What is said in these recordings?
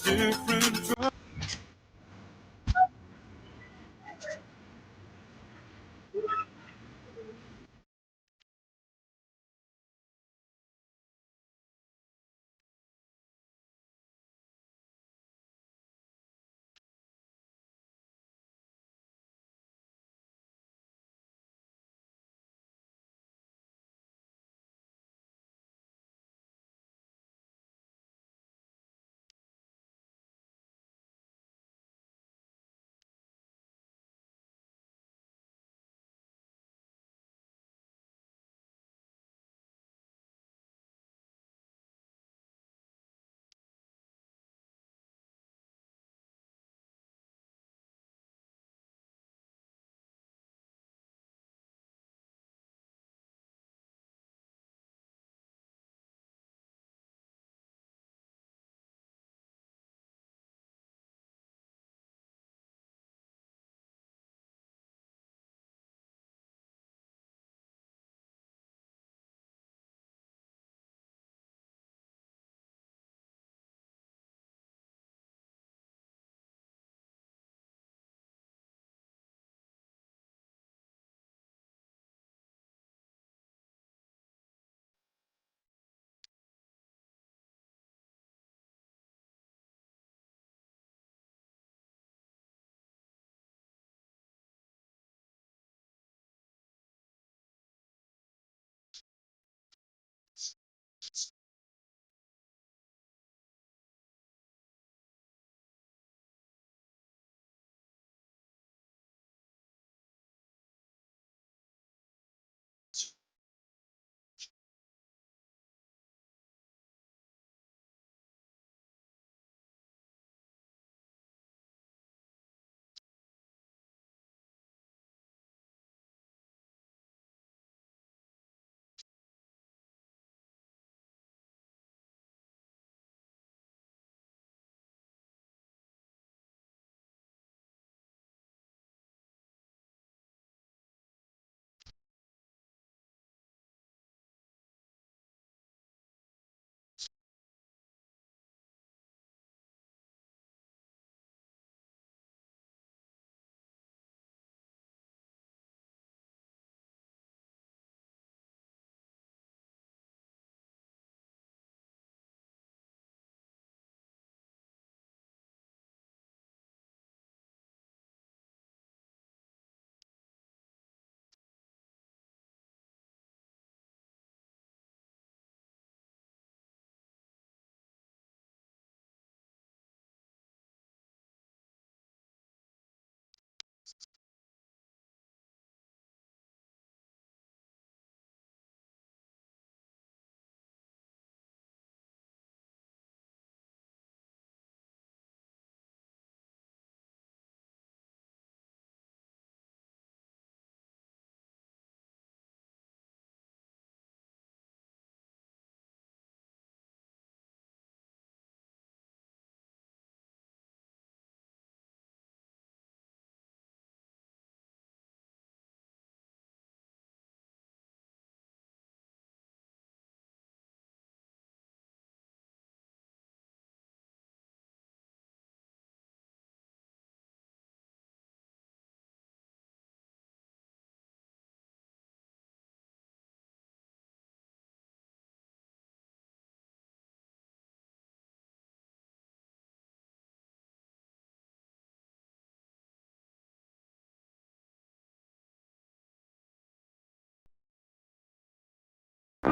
different.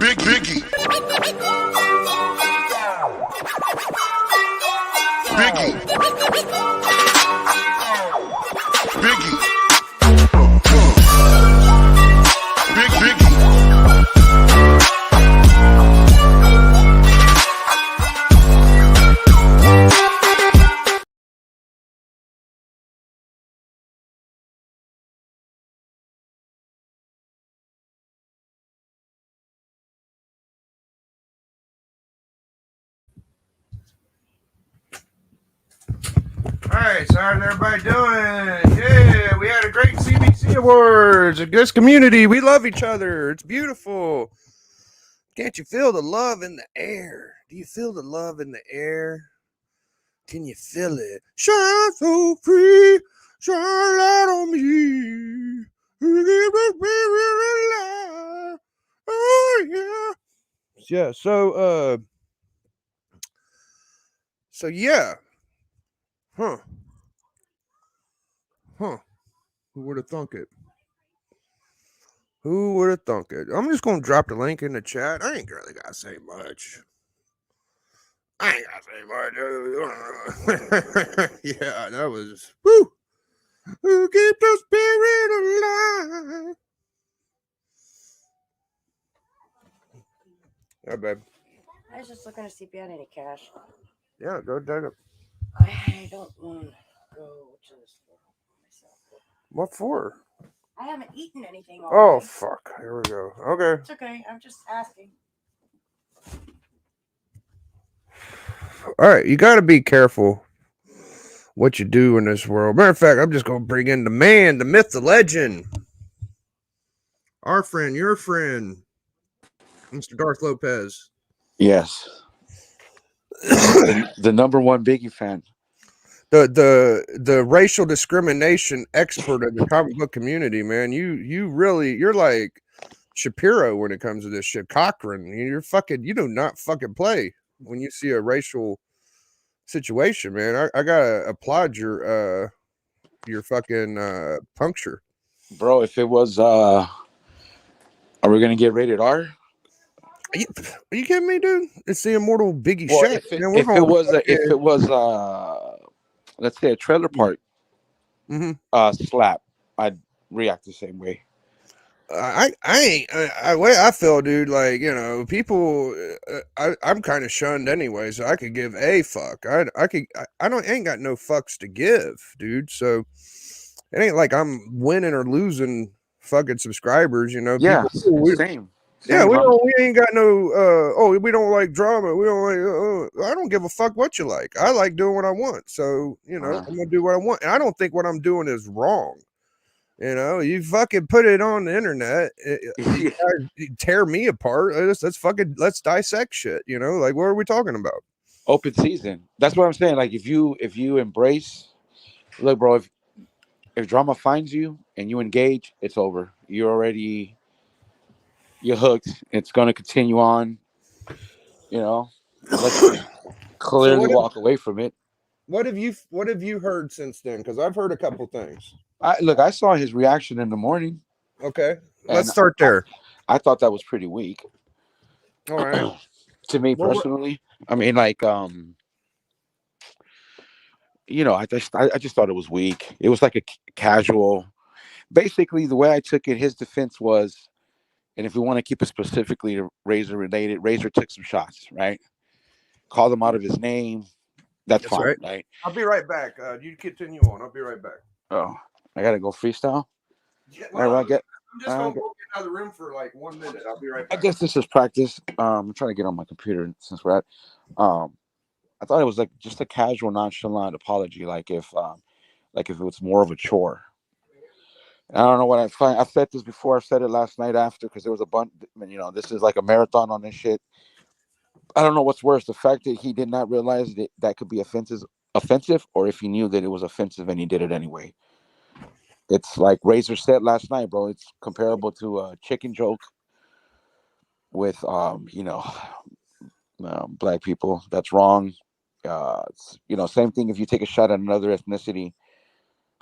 Biggie. Biggie. Biggie. Biggie. All right, so how's everybody doing? Yeah, we had a great CBC Awards. A good community. We love each other. It's beautiful. Can't you feel the love in the air? Do you feel the love in the air? Can you feel it? Shine so free, shine light on me. Oh yeah. Yeah, so yeah. Huh. Huh. Who would have thunk it? Who would have thunk it? I'm just gonna drop the link in the chat. I ain't really gotta say much. I ain't gotta say much. Yeah, that was woo. Who keep the spirit alive? Yeah, babe. I was just looking to see if you had any cash. Yeah, go dig it. I don't want to go to the store myself. What for? I haven't eaten anything all Oh day. fuck. Here we go. Okay. It's okay. I'm just asking. All right, you got to be careful what you do in this world. Matter of fact, I'm just gonna bring in the man, the myth, the legend, our friend, your friend, Mr. Darth Lopez. Yes. The number one Biggie fan. The racial discrimination expert of the comic book community, man. You're like Shapiro when it comes to this shit. Cochran, you do not fucking play when you see a racial situation, man. I gotta applaud your fucking puncture. Bro, if it was are we gonna get rated R? Are you kidding me, dude? It's the immortal Biggie Well, Shaq. if it was let's say a trailer park slap, I'd react the same way. Way I feel, dude. Like people. I'm kind of shunned anyway, so I could give a fuck. I ain't got no fucks to give, dude. So it ain't like I'm winning or losing fucking subscribers. Yeah, People. same. Yeah, Same. we ain't got no. We don't like drama. We don't like. I don't give a fuck what you like. I like doing what I want. So I'm gonna do what I want, and I don't think what I'm doing is wrong. You fucking put it on the internet, you tear me apart. Let's dissect shit. Like what are we talking about? Open season. That's what I'm saying. Like if you embrace, look, bro. If drama finds you and you engage, it's over. You're hooked. It's going to continue on. Unless you clearly walk away from it. What have you heard since then? Because I've heard a couple things. I saw his reaction in the morning. Okay, let's start there. I thought that was pretty weak. All right. To me personally, I mean, like, I just thought it was weak. It was like a casual. Basically, the way I took it, his defense was, and if we want to keep it specifically Razor related, Razor took some shots, right? Called him out of his name. That's fine, right? I'll be right back. You continue on. I'll be right back. Oh, I gotta go freestyle. Yeah, I'm just gonna go get out of the room for like 1 minute. I'll be right back. I guess this is practice. I'm trying to get on my computer since we're at. I thought it was like just a casual, nonchalant apology, like if it was more of a chore. I don't know what I find. I've said this before. I've said it last night after because there was a bunch. This is like a marathon on this shit. I don't know what's worse: the fact that he did not realize that could be offensive, or if he knew that it was offensive and he did it anyway. It's like Razor said last night, bro. It's comparable to a chicken joke with black people. That's wrong. Same thing. If you take a shot at another ethnicity,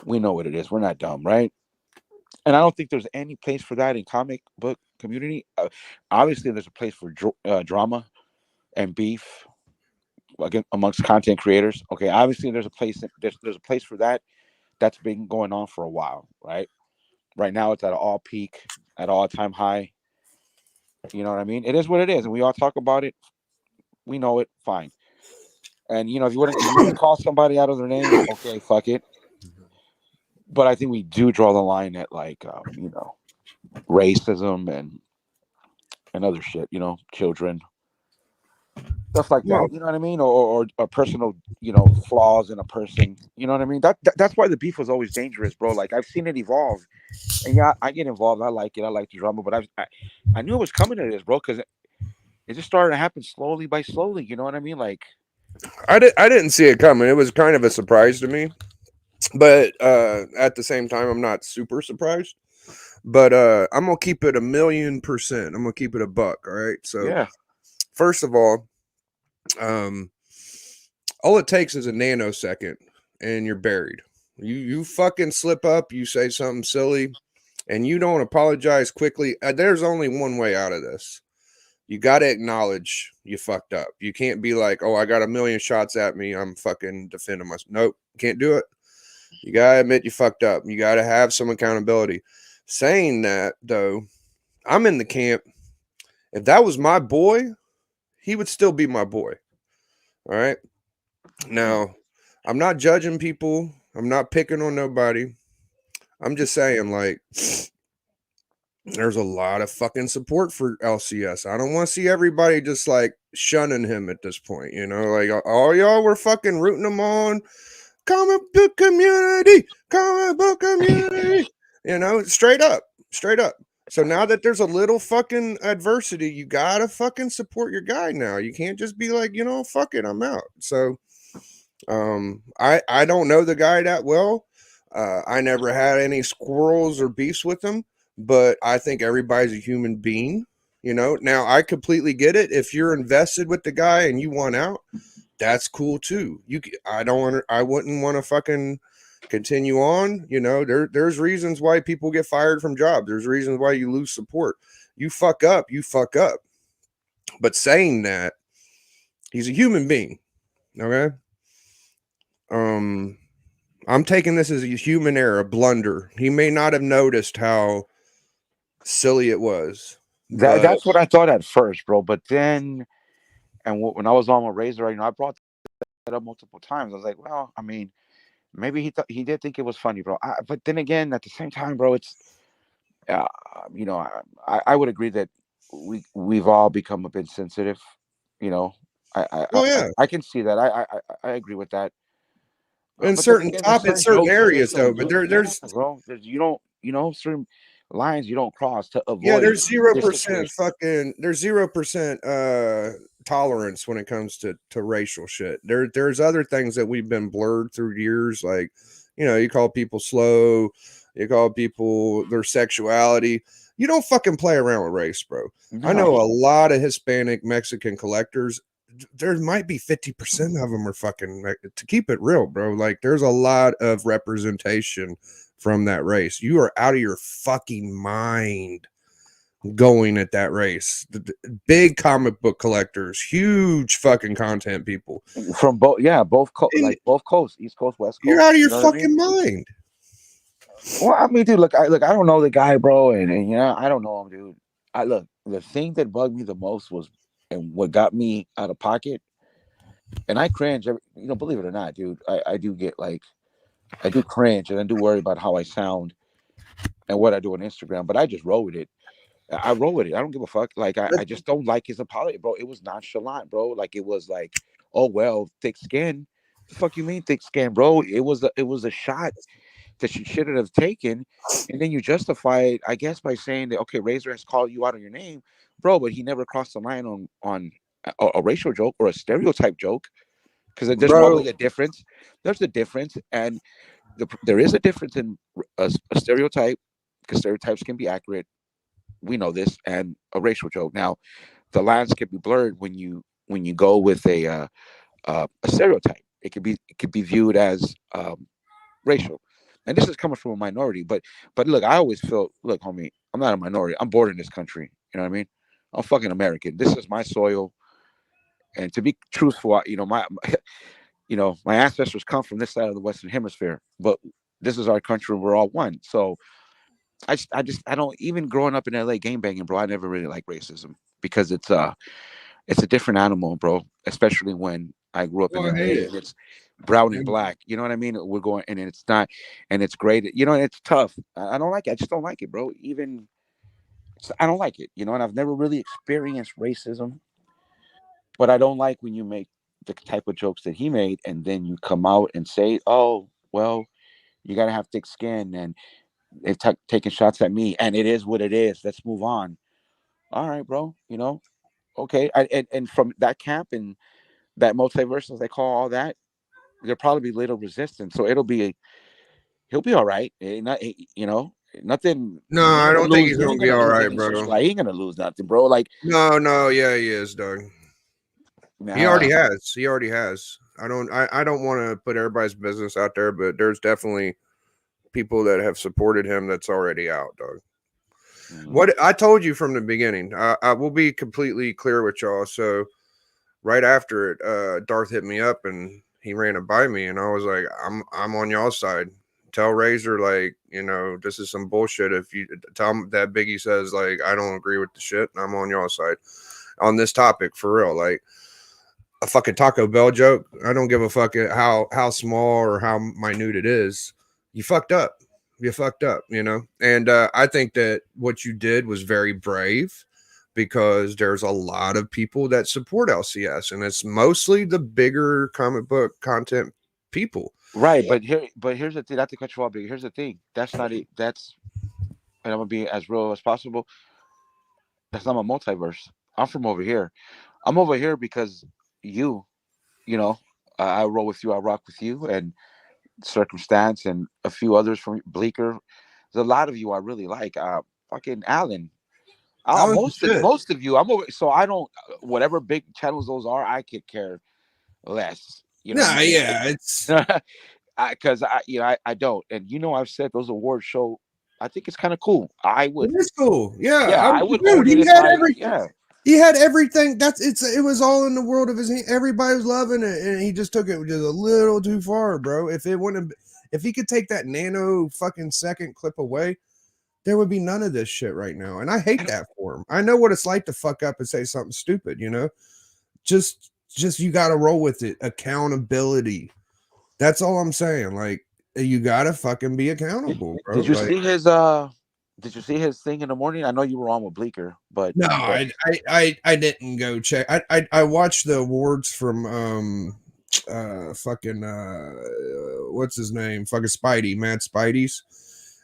we know what it is. We're not dumb, right? And I don't think there's any place for that in comic book community. Obviously, there's a place for drama and beef amongst content creators. Okay, obviously, there's a place. There's a place for that. That's been going on for a while, right? Right now, it's at an all peak, at all time high. You know what I mean? It is what it is, and we all talk about it. We know it. Fine. And if you want to call somebody out of their name, okay, fuck it. But I think we do draw the line at racism and other shit. Children, stuff like that. You know what I mean? Or personal, flaws in a person. You know what I mean? That's why the beef was always dangerous, bro. Like I've seen it evolve, and yeah, I get involved. I like it. I like the drama, but I knew it was coming to this, bro, because it just started to happen slowly by slowly. You know what I mean? Like I didn't see it coming. It was kind of a surprise to me, but at the same time, I'm not super surprised. But I'm gonna keep it 1,000,000%. I'm gonna keep it a buck. All right. So Yeah. first of um, all it takes is a nanosecond, and you're buried. You fucking slip up. You say something silly, and you don't apologize quickly. There's only one way out of this. You got to acknowledge you fucked up. You can't be like, oh, I got a million shots at me. I'm fucking defending myself. Nope, can't do it. You got to admit you fucked up. You got to have some accountability. Saying that, though, I'm in the camp. If that was my boy, he would still be my boy. All right. Now, I'm not judging people. I'm not picking on nobody. I'm just saying, like, there's a lot of fucking support for LCS. I don't want to see everybody just like shunning him at this point. You know, like all y'all were fucking rooting him on. Comic book community, comic book community. You know, straight up, straight up. So now that there's a little fucking adversity, you gotta fucking support your guy now. You can't just be like, you know, fuck it, I'm out. So I don't know the guy that well. I never had any squirrels or beefs with him, but I think everybody's a human being. You know, now I completely get it. If you're invested with the guy and you want out, that's cool too. I wouldn't want to fucking continue on. You know, there's reasons why people get fired from jobs. There's reasons why you lose support. You fuck up, you fuck up. But saying that, he's a human being. Okay. Um, I'm taking this as a human error, a blunder. He may not have noticed how silly it was, but That's what I thought at first, bro. But then, and when I was on my Razor, I brought that up multiple times. I was like, well, I mean, maybe he did think it was funny, bro. But then again, at the same time, bro, it's uh, you know, I would agree that we've all become a bit sensitive. You know, I I, oh I, yeah, I can see that. I agree with that. in But then certain again, there's in certain certain jokes. There's areas though. certain But jokes. Yeah, there's bro. There's you don't certain lines you don't cross to yeah, avoid there's zero this percent situation. fucking there's 0% tolerance when it comes to racial shit. There's other things that we've been blurred through years, like you know, you call people slow, you call people their sexuality. You don't fucking play around with race, bro. I know No. a lot of Hispanic Mexican collectors. There might be 50% of them are fucking to keep it real, bro. Like there's a lot of representation from that race. You are out of your fucking mind going at that race. Big comic book collectors, huge fucking content people. From both, yeah, And like both coasts, East Coast, West you're Coast. out of You your know what I mean? fucking mind. Well, I mean, dude, look, I don't know the guy, bro, and you know, I don't know him, dude. I look, the thing that bugged me the most was, and what got me out of pocket, and I cringe. Believe it or not, dude, I do get like, I do cringe, and I do worry about how I sound and what I do on Instagram, but I just roll with it. I roll with it. I don't give a fuck. Like I just don't like his apology, bro. It was nonchalant, bro. Like it was like, oh well, thick skin. The fuck you mean thick skin, bro? It was a shot that she shouldn't have taken, and then you justify it, I guess, by saying that okay, Razor has called you out on your name, bro, but he never crossed the line on a racial joke or a stereotype joke, because there's Bro, probably a difference. There's a difference, and there is a difference in a stereotype, because stereotypes can be accurate. We know this, and a racial joke. Now, the lines can be blurred when you go with a stereotype. It could be viewed as racial, and this is coming from a minority. But look, I always feel, look, homie, I'm not a minority. I'm born in this country. You know what I mean? I'm fucking American. This is my soil, and to be truthful, my ancestors come from this side of the Western Hemisphere, but this is our country. We're all one. So I don't, even growing up in LA game banging, bro. I never really like racism, because it's a different animal, bro. Especially when I grew up in oh, I LA hate it. and it's brown and And black. You know what I mean? We're going, and it's not, and it's great. And it's tough. I don't like it. I just don't like it, bro. I don't like it. And I've never really experienced racism, but I don't like when you make the type of jokes that he made, and then you come out and say, "Oh, well, you gotta have thick skin," and they've taken shots at me, and it is what it is. Let's move on. All right, bro. Okay. And from that camp, and that multiverse, as they call all that, there'll probably be little resistance. So he'll be all right. You know, nothing. No, He I ain't gonna don't think lose. he's He gonna ain't be gonna all lose right, any social bro. life. He ain't gonna lose nothing, bro. Like, No, yeah, he is, Doug. He nah, already has. He already has. I don't want to put everybody's business out there, but there's definitely people that have supported him that's already out, dog. What I told you from the beginning, I will be completely clear with y'all. So right after it, Darth hit me up and he ran it by me, and I was like, I'm on y'all's side. Tell Razor, like, you know, this is some bullshit. If you tell him that Biggie says, like, I don't agree with the shit, and I'm on y'all's side on this topic for real. Like a fucking Taco Bell joke. I don't give a fuck how small or how minute it is. You fucked up. You fucked up, you know? And I think that what you did was very brave because there's a lot of people that support LCS, and it's mostly the bigger comic book content people. right. But here's the thing. Not to cut you off, but here's the thing. That's not it. That's, and I'm gonna be as real as possible. That's not a multiverse. I'm from over here. I'm over here because you, you know, I roll with you. I rock with you, and Circumstance, and a few others from Bleecker. There's a lot of you I really like. Fucking Alan. That was the shit. Most of you. I'm over. So I don't. Whatever big channels those are, I could care less. You know what Nah, I'm saying? yeah, it's Because I don't. And you know, I've said those awards show. I think it's kind of cool. I it would. is cool. Yeah, Yeah, I would dude, own it he if had I. everything. Yeah. He had everything. It was all in the world of his hand. Everybody was loving it, and he just took it just a little too far, bro. If he could take that nano fucking second clip away, there would be none of this shit right now. And I hate that for him. I know what it's like to fuck up and say something stupid, you know? Just you gotta roll with it. Accountability. That's all I'm saying. Like, you gotta fucking be accountable, bro. Did you Like, see his Did you see his thing in the morning? I know you were on with Bleecker, but no, I didn't go check. I watched the awards from fucking what's his name? Fucking Spidey, Matt Spidey's.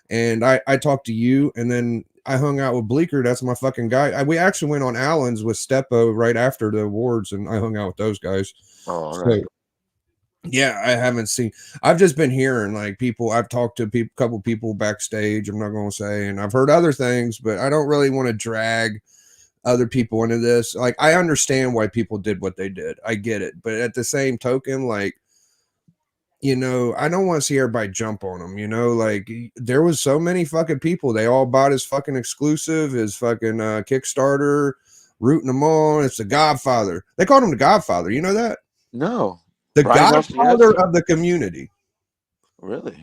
And I talked to you, and then I hung out with Bleecker. That's my fucking guy. We actually went on Allen's with Steppo right after the awards, and I hung out with those guys. oh, all So, right. yeah, I haven't seen. I've just been hearing like people. I've talked to a couple people backstage. I'm not going to say, and I've heard other things, but I don't really want to drag other people into this. Like, I understand why people did what they did. I get it, but at the same token, like, you know, I don't want to see everybody jump on him. You know, like there was so many fucking people. They all bought his fucking exclusive, his fucking Kickstarter, rooting him on. It's the Godfather. They called him the Godfather. You know that? No. The Brian Godfather LCS? of the community. Really?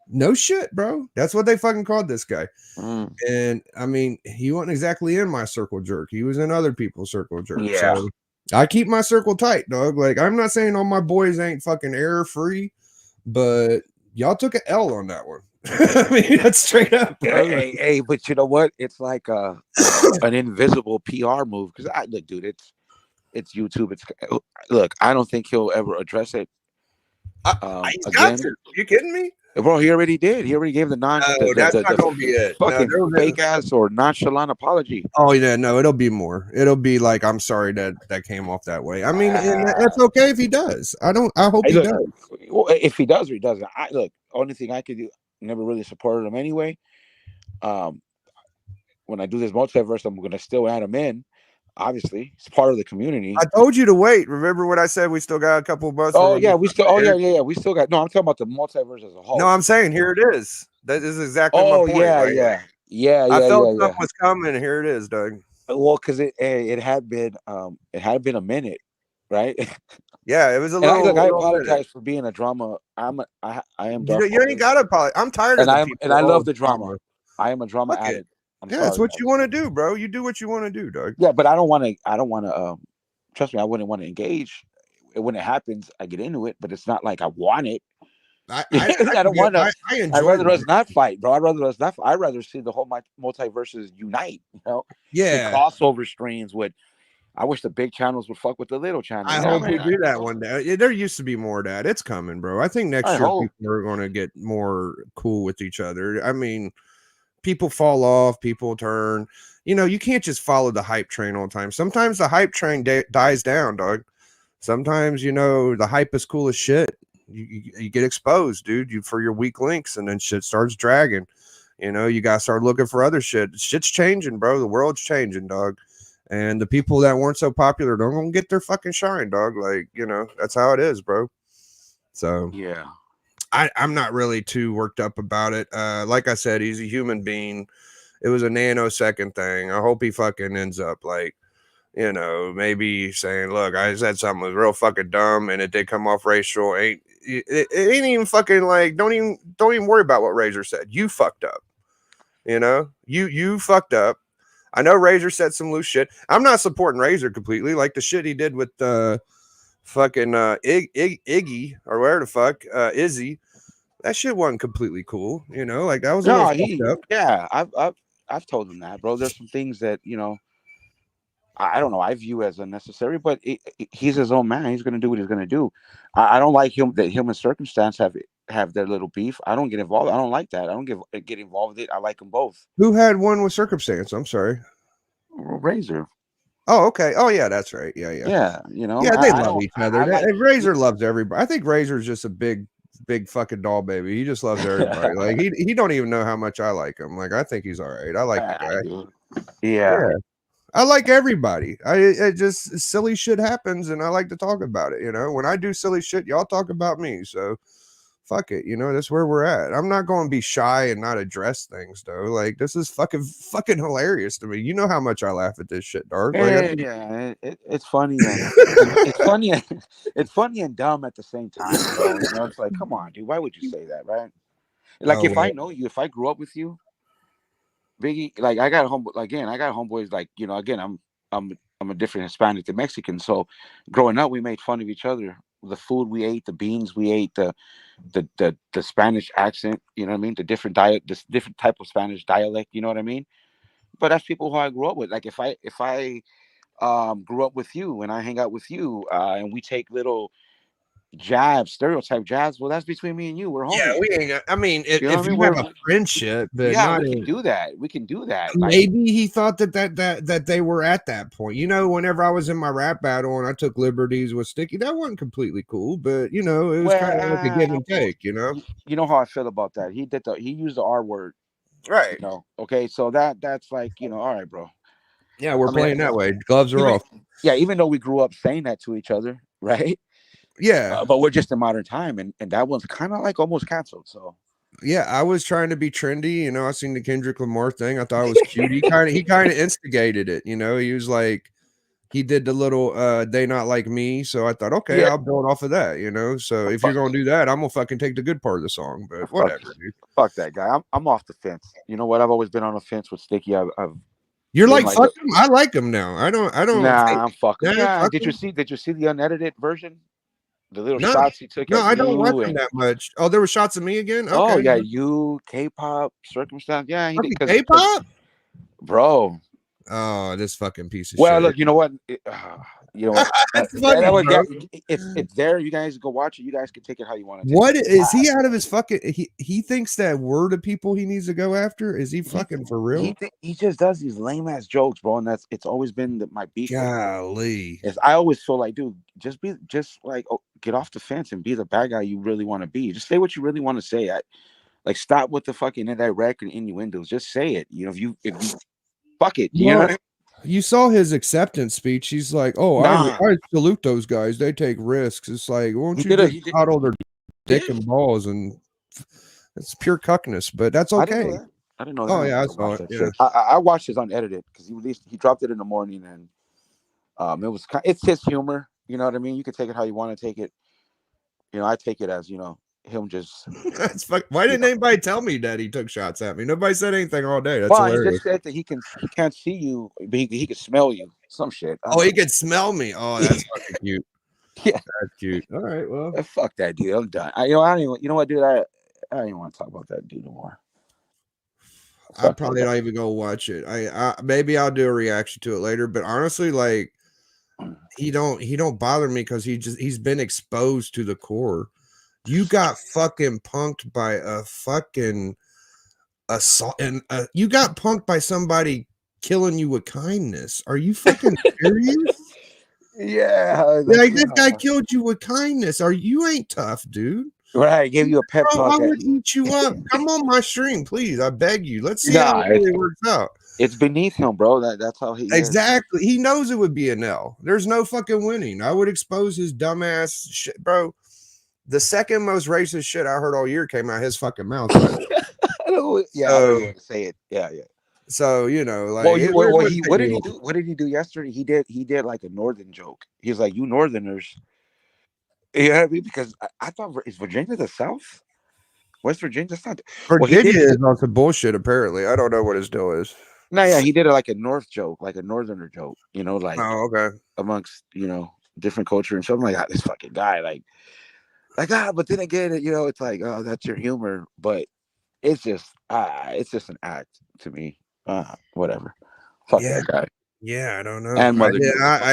No shit, bro. That's what they fucking called this guy. Mm. And I mean, he wasn't exactly in my circle jerk. He was in other people's circle jerk. Yeah. So I keep my circle tight, dog. Like, I'm not saying all my boys ain't fucking error free, but y'all took an L on that one. I mean, that's straight up, bro. Hey, but you know what? It's like an invisible PR move. Because I look, dude, it's YouTube. Look, I don't think he'll ever address it. He's Again, got to. You kidding me? bro, he already did. He already gave the That's not gonna be it. No, fucking fake ass or nonchalant apology. Oh yeah, no, it'll be more. It'll be like, I'm sorry that came off that way. I mean, and it's okay if he does. I hope he does. Well, if he does or he doesn't, only thing I could do. Never really supported him anyway. When I do this multiverse, I'm gonna still add him in. Obviously, it's part of the community. I told you to wait. Remember what I said? We still got a couple of months. Oh yeah, we still. Oh yeah. We still got. No, I'm talking about the multiverse as a whole. No, I'm saying here it is. That is exactly my point. Yeah. I felt something was coming. And here it is, Doug. Well, because it had been a minute, right? Yeah, it was a little. I apologize for being a drama. I am. You ain't got to apologize. I'm tired of it. And I love the drama. I am a drama addict. Yeah, it's what you want to do, bro. You do what you want to do, Doug. Yeah, but I don't want to. Trust me, I wouldn't want to engage. When it happens, I get into it, but it's not like I want it. I don't want to. I'd rather us not fight, bro. I'd rather see the whole multiverses unite. You know, yeah, the crossover streams would. I wish the big channels would fuck with the little channels. I hope we do that one day. There used to be more of that. It's coming, bro. I think next year people are going to get more cool with each other. I mean, people fall off, people turn. You know, you can't just follow the hype train all the time. Sometimes the hype train dies down, dog. sometimes, you know, the hype is cool as shit. You get exposed, dude, for your weak links, and then shit starts dragging. You know, you gotta start looking for other shit. Shit's changing, bro. The world's changing, dog. And the people that weren't so popular don't gonna get their fucking shine, dog. Like, you know, that's how it is, bro. So Yeah. I'm not really too worked up about it. Like I said, he's a human being. It was a nanosecond thing. I hope he fucking ends up like, you know, maybe saying, look, I said something was real fucking dumb and it did come off racial. It ain't even fucking like, don't even worry about what Razor said. You fucked up. You know, you fucked up. I know Razor said some loose shit. I'm not supporting Razor completely. Like the shit he did with fucking Iggy or where the fuck Izzy. That shit wasn't completely cool. You know, like that was a little fucked up. Yeah, I've told him that, bro. There's some things that, you know, I don't know, I view as unnecessary, but he's his own man. He's gonna do what he's gonna do. I don't like him that him and Circumstance have their little beef. I don't get involved. I don't like that. I don't get involved with it. I like them both. Who had one with Circumstance? I'm sorry. Razor. Oh, okay. Oh, yeah, that's right. Yeah. Yeah, you know. Yeah, they love each other. Like, Razor loves everybody. I think Razor's just a big fucking doll baby. He just loves everybody. Like he don't even know how much I like him. Like I think he's all right. I like the guy. Yeah. I like everybody. It just silly shit happens, and I like to talk about it. You know, when I do silly shit, y'all talk about me. So fuck it. You know, that's where we're at. I'm not going to be shy and not address things, though. Like this is fucking hilarious to me. You know how much I laugh at this shit, dog. Like, Yeah, it's funny. It's funny. It's funny and dumb at the same time. You know, it's like, come on, dude. Why would you say that, right? Like, if I know you, if I grew up with you, Biggie, like I got homeboys, like, you know, again, I'm a different Hispanic than Mexican. So growing up, we made fun of each other. The food we ate, the beans we ate, the Spanish accent, you know what I mean? The different different type of Spanish dialect, you know what I mean? But that's people who I grew up with. Like if I grew up with you and I hang out with you, and we take little stereotype jabs, well, that's between me and you. We're homies. Yeah, we ain't. I mean, if you have a friendship, but yeah, we can do that. We can do that. Maybe he thought that they were at that point. You know, whenever I was in my rap battle and I took liberties with Sticky, that wasn't completely cool, but you know, it was kind of like a give and take. You know, you know how I feel about that. He used the R word, right? You know, okay, so that's like, you know, all right, bro. Yeah, we're playing that way. Gloves are off. Yeah, even though we grew up saying that to each other, right? Yeah, but we're just in modern time, and that one's kind of like almost canceled. So yeah, I was trying to be trendy. You know, I seen the Kendrick Lamar thing. I thought it was cute. He kind of instigated it. You know, he was like, he did the little "they not like me," so I thought, okay, I'll build off of that. You know, so if you're gonna do that, I'm gonna fucking take the good part of the song. But whatever, dude. Fuck that guy. I'm off the fence. You know what? I've always been on the fence with Sticky. You're like, fuck him. I like him now. I don't. Nah, I'm fucking. Yeah. Fuck Did him. you see the unedited version? The little shots he took. No, I don't watch him that much. Oh, there were shots of me again. Okay. Oh yeah, you K-pop Circumstance. Yeah, he did. K-pop, bro. Oh, this fucking piece of shit. Well, look, you know what? You know what? It's there. You guys go watch it. You guys can take it how you want to. What is he out of his fucking? He thinks that we're the people he needs to go after. Is he fucking for real? He just does these lame ass jokes, bro, and it's always been my beef. Golly, I always feel like, dude, just get off the fence and be the bad guy you really want to be. Just say what you really want to say. Like stop with the fucking indirect and innuendos. Just say it. You know, if you fuck it. You know. You saw his acceptance speech. He's like, "Oh, I salute those guys. They take risks." It's like, won't you just coddle their dick and balls? And it's pure cuckness, but that's okay. I didn't know that. Oh yeah, I saw it. Yeah. I watched his unedited because he dropped it in the morning, and it's his humor. You know what I mean? You can take it how you want to take it. You know, I take it as, you know, him just. Why didn't anybody tell me that he took shots at me? Nobody said anything all day. That's hilarious. He just said that he can't see you, but he can smell you. Some shit. He could smell me. Oh, that's fucking cute. Yeah, that's cute. All right, well, fuck that dude. I'm done. You know what, dude? I don't even want to talk about that dude anymore. I probably not even gonna watch it. I maybe I'll do a reaction to it later. But honestly, like he don't bother me because he's been exposed to the core. You got fucking punked by a fucking assault, and you got punked by somebody killing you with kindness. Are you fucking serious? Yeah, Like this guy killed you with kindness. You ain't tough, dude. right. Gave you a pep Bro, talk. I would eat you up. Come on my stream, please. I beg you. Let's see how Nah, it really works out. it's beneath him, bro. That's how he is. Exactly. He knows it would be an L. There's no fucking winning. I would expose his dumbass shit, bro. The second most racist shit I heard all year came out his fucking mouth. By the way. I don't So, even want to say it. Yeah. so you know, like, Well, it what wouldn't take did me he long. do? What did he do yesterday? He did like a northern joke. He's like, you northerners. Yeah, I mean, because I thought, is Virginia the South? West Virginia? That's not. Well, he Virginia did. is on some bullshit. Apparently, I don't know what his deal is. No, yeah, he did it like a North joke, like a northerner joke. You know, like Oh, okay. amongst different culture and so I'm like, this fucking guy, like but then again, it's like, oh, that's your humor, but it's just an act to me. Whatever. Fuck Yeah. that guy. Yeah, I don't know. And Mother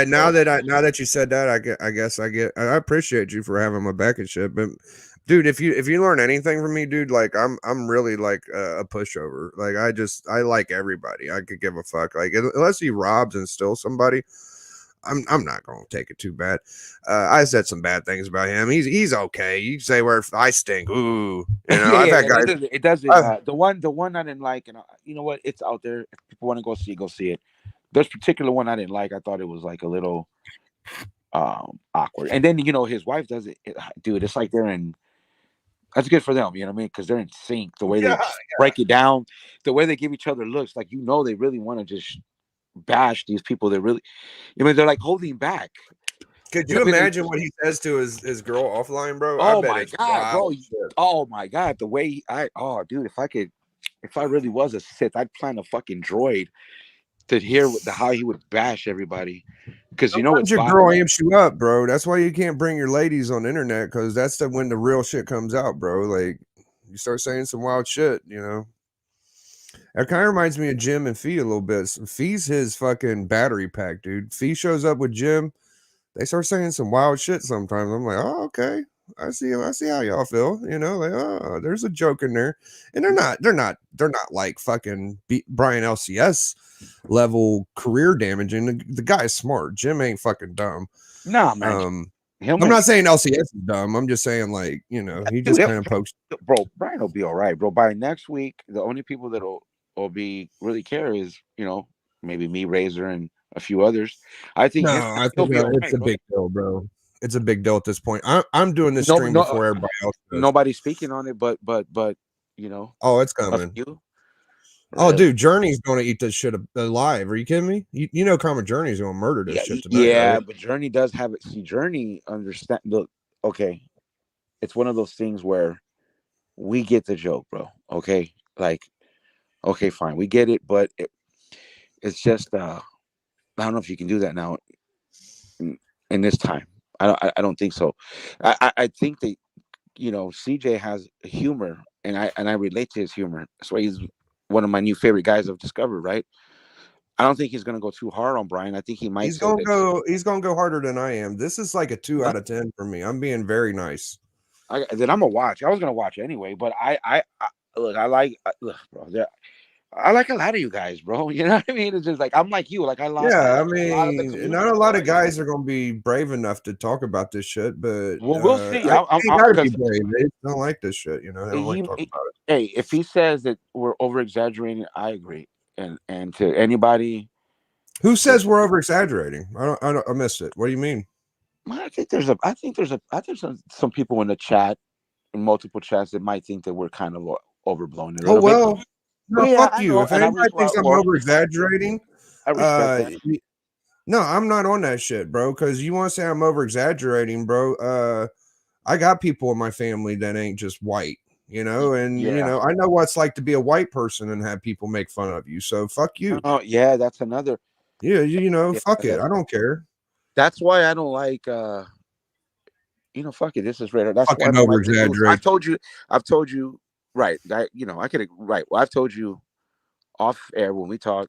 Now that you said that, I guess I appreciate you for having my back and shit. But dude, if you learn anything from me, dude, like I'm really like a pushover. Like I like everybody. I could give a fuck. Like unless he robs and steals somebody, I'm not gonna take it too bad. I said some bad things about him. He's okay. You say where I stink. Ooh, I've had guys. It doesn't. The one I didn't like, and you know what? It's out there. If people want to go see it. This particular one I didn't like. I thought it was like a little awkward. And then his wife does it. Dude, it's like they're in. That's good for them, you know what I mean? Because they're in sync. The way they break it down, the way they give each other looks, like they really want to just bash these people. They're really, they're like holding back. Could you imagine what he says to his girl offline, bro? Oh my god, bro! Oh my god, the way dude, if I really was a Sith, I'd plan a fucking droid to hear how he would bash everybody. Because what your girl amps you up, bro. That's why you can't bring your ladies on the internet, because that's when the real shit comes out, bro. Like you start saying some wild shit, It kind of reminds me of Jim and Fee a little bit. Fee's his fucking battery pack, dude. Fee shows up with Jim. They start saying some wild shit sometimes. I'm like, oh, okay. I see how y'all feel. Like, oh, there's a joke in there. And they're not like fucking Brian LCS level career damaging. The guy's smart. Jim ain't fucking dumb. No, man. I'm not saying LCS is dumb. I'm just saying, like, he just kind of pokes. Bro, Brian will be all right, bro. By next week, the only people that will be really care is, maybe me, Razor, and a few others. I think it's a big deal, bro. It's a big deal at this point. I'm doing this stream before everybody else does. Nobody's speaking on it, but oh, it's coming. Oh, dude, Journey's going to eat this shit alive. Are you kidding me? You know, Common Journey's going to murder this shit tonight. Yeah, right? But Journey does have it. See, Journey understand. Look, okay, it's one of those things where we get the joke, bro. Okay, like, okay, fine, we get it, but it's just I don't know if you can do that now in this time. I don't think so. I think that CJ has humor, and I relate to his humor. That's why he's one of my new favorite guys I've discovered. Right? I don't think he's gonna go too hard on Brian. I think he might. He's gonna go harder than I am. This is like a 2 out of 10 for me. I'm being very nice. Then I'm gonna watch. I was gonna watch anyway, but I look. Bro. I like a lot of you guys, bro. You know what I mean? It's just like I'm like you. Like I like. Yeah, I mean, not a lot of guys are gonna be brave enough to talk about this shit, but we'll see. I'm gotta be brave. They don't like this shit, They don't like talking about it. Hey, if he says that we're over exaggerating, I agree. And to anybody who says we're over exaggerating, I missed it. What do you mean? I think there's some people in the chat, in multiple chats, that might think that we're kind of overblowing it. Oh well. No, yeah, fuck you. If anybody thinks I'm over exaggerating, I respect that. No, I'm not on that shit, bro. Because you want to say I'm over exaggerating, bro. I got people in my family that ain't just white, and I know what it's like to be a white person and have people make fun of you. So fuck you. Oh yeah, that's another. Yeah, fuck it. I don't care. That's why I don't like. Fuck it. This is radar. That's fucking why over exaggerating. I've told you. Right. I could. Right. Well, I've told you off air when we talk.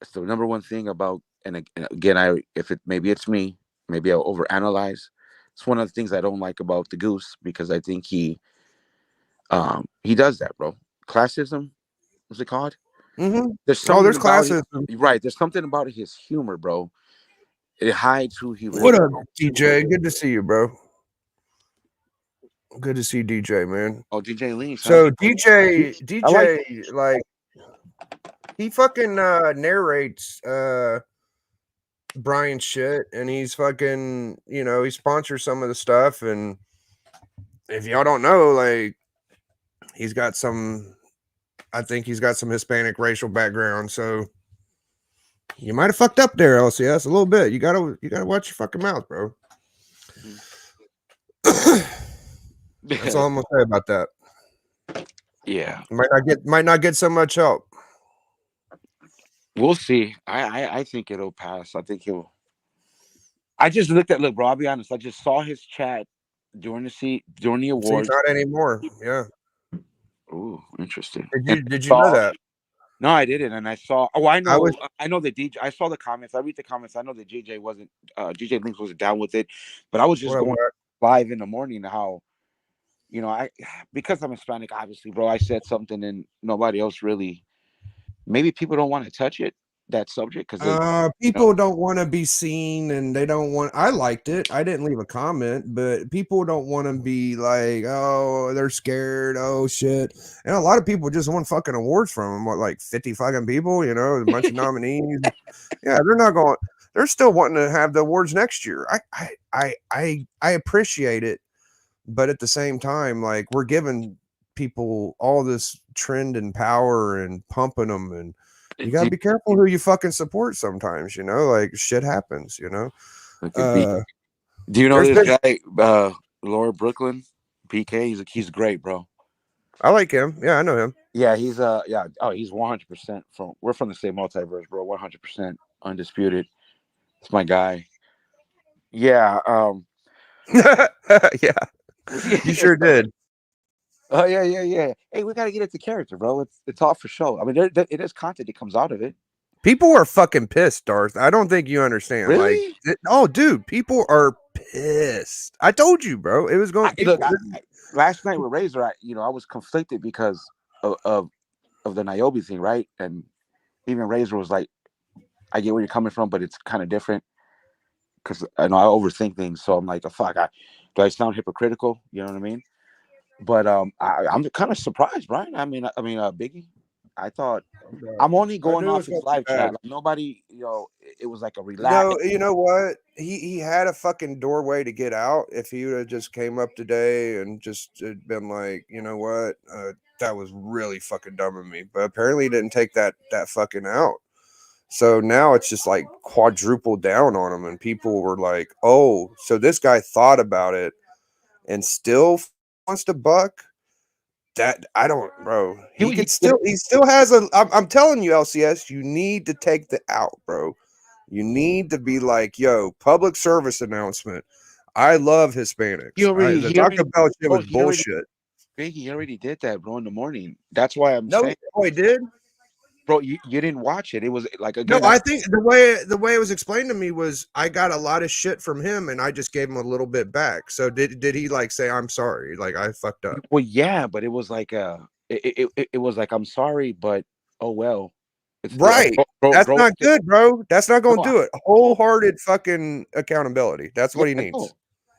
So the number one thing about, and again, maybe it's me, maybe I'll overanalyze. It's one of the things I don't like about the Goose, because I think he does that, bro. Classism, what's it called? Mm-hmm. There's classism. Right. There's something about his humor, bro. It hides who he What really up, DJ? Good to see you, bro. Good to see DJ, man. Oh, DJ Lee. So I like DJ, like he fucking narrates Brian's shit, and he's fucking, he sponsors some of the stuff, and if y'all don't know, like he's got some, I think he's got some Hispanic racial background, so you might have fucked up there, LCS, a little bit. You gotta watch your fucking mouth, bro. That's all I'm gonna say about that. Yeah, might not get so much help. We'll see. I think it'll pass. I think he'll. I just looked at. Look, bro. I'll be honest. I just saw his chat during the awards. Not anymore. Yeah. Ooh, interesting. Did you know that? No, I didn't. And I saw. Oh, I know. I know the DJ. I saw the comments. I read the comments. I know that DJ wasn't. DJ Links wasn't down with it, but I was just going live in the morning. How, because I'm Hispanic, obviously, bro. I said something and nobody else really. Maybe people don't want to touch that subject because people don't want to be seen, and they don't want. I liked it. I didn't leave a comment, but people don't want to be like, oh, they're scared. Oh shit! And a lot of people just want fucking awards from them. What, like 50 fucking people? A bunch of nominees. Yeah, they're not going. They're still wanting to have the awards next year. I appreciate it, but at the same time, like we're giving people all this trend and power and pumping them, and you gotta be careful who you fucking support sometimes, like shit happens, Do you know this guy, Laura Brooklyn, PK? He's great, bro. I like him. Yeah, I know him. Yeah, he's he's 100% we're from the same multiverse, bro. 100% undisputed. It's my guy. Yeah. Yeah. You sure did. Oh yeah. Hey, we gotta get into character, bro. It's all for show. I mean, it is content that comes out of it. People are fucking pissed, Darth. I don't think you understand. Really? Like, dude, people are pissed. I told you, bro. It was going. Last night with Razor, I was conflicted because of the Niobe thing, right? And even Razor was like, "I get where you're coming from, but it's kind of different." Because I know I overthink things, so I'm like, "Oh fuck, do I sound hypocritical?" You know what I mean? But I'm kind of surprised, Brian. I mean, Biggie. I thought I'm only going off his live chat. Like, nobody, it was like a relax. No, you know what? He had a fucking doorway to get out. If he would have just came up today and just been like, you know what, that was really fucking dumb of me. But apparently he didn't take that fucking out. So now it's just like quadrupled down on him, and people were like, oh, so this guy thought about it and still wants to buck. That I don't, bro. He still has a. I'm telling you, LCS, you need to take the out, bro. You need to be like, yo, public service announcement. I love Hispanics. The Taco Bell shit was bullshit. He already did that, bro, in the morning. That's why I'm saying. Oh, he did. Bro, you didn't watch it. It was like no. I think the way it was explained to me was I got a lot of shit from him, and I just gave him a little bit back. So did he like say I'm sorry? Like I fucked up. Well, yeah, but it was like it was like I'm sorry, but oh well. It's right. That's not good, bro. That's not going to do it. Wholehearted fucking accountability. That's what he needs.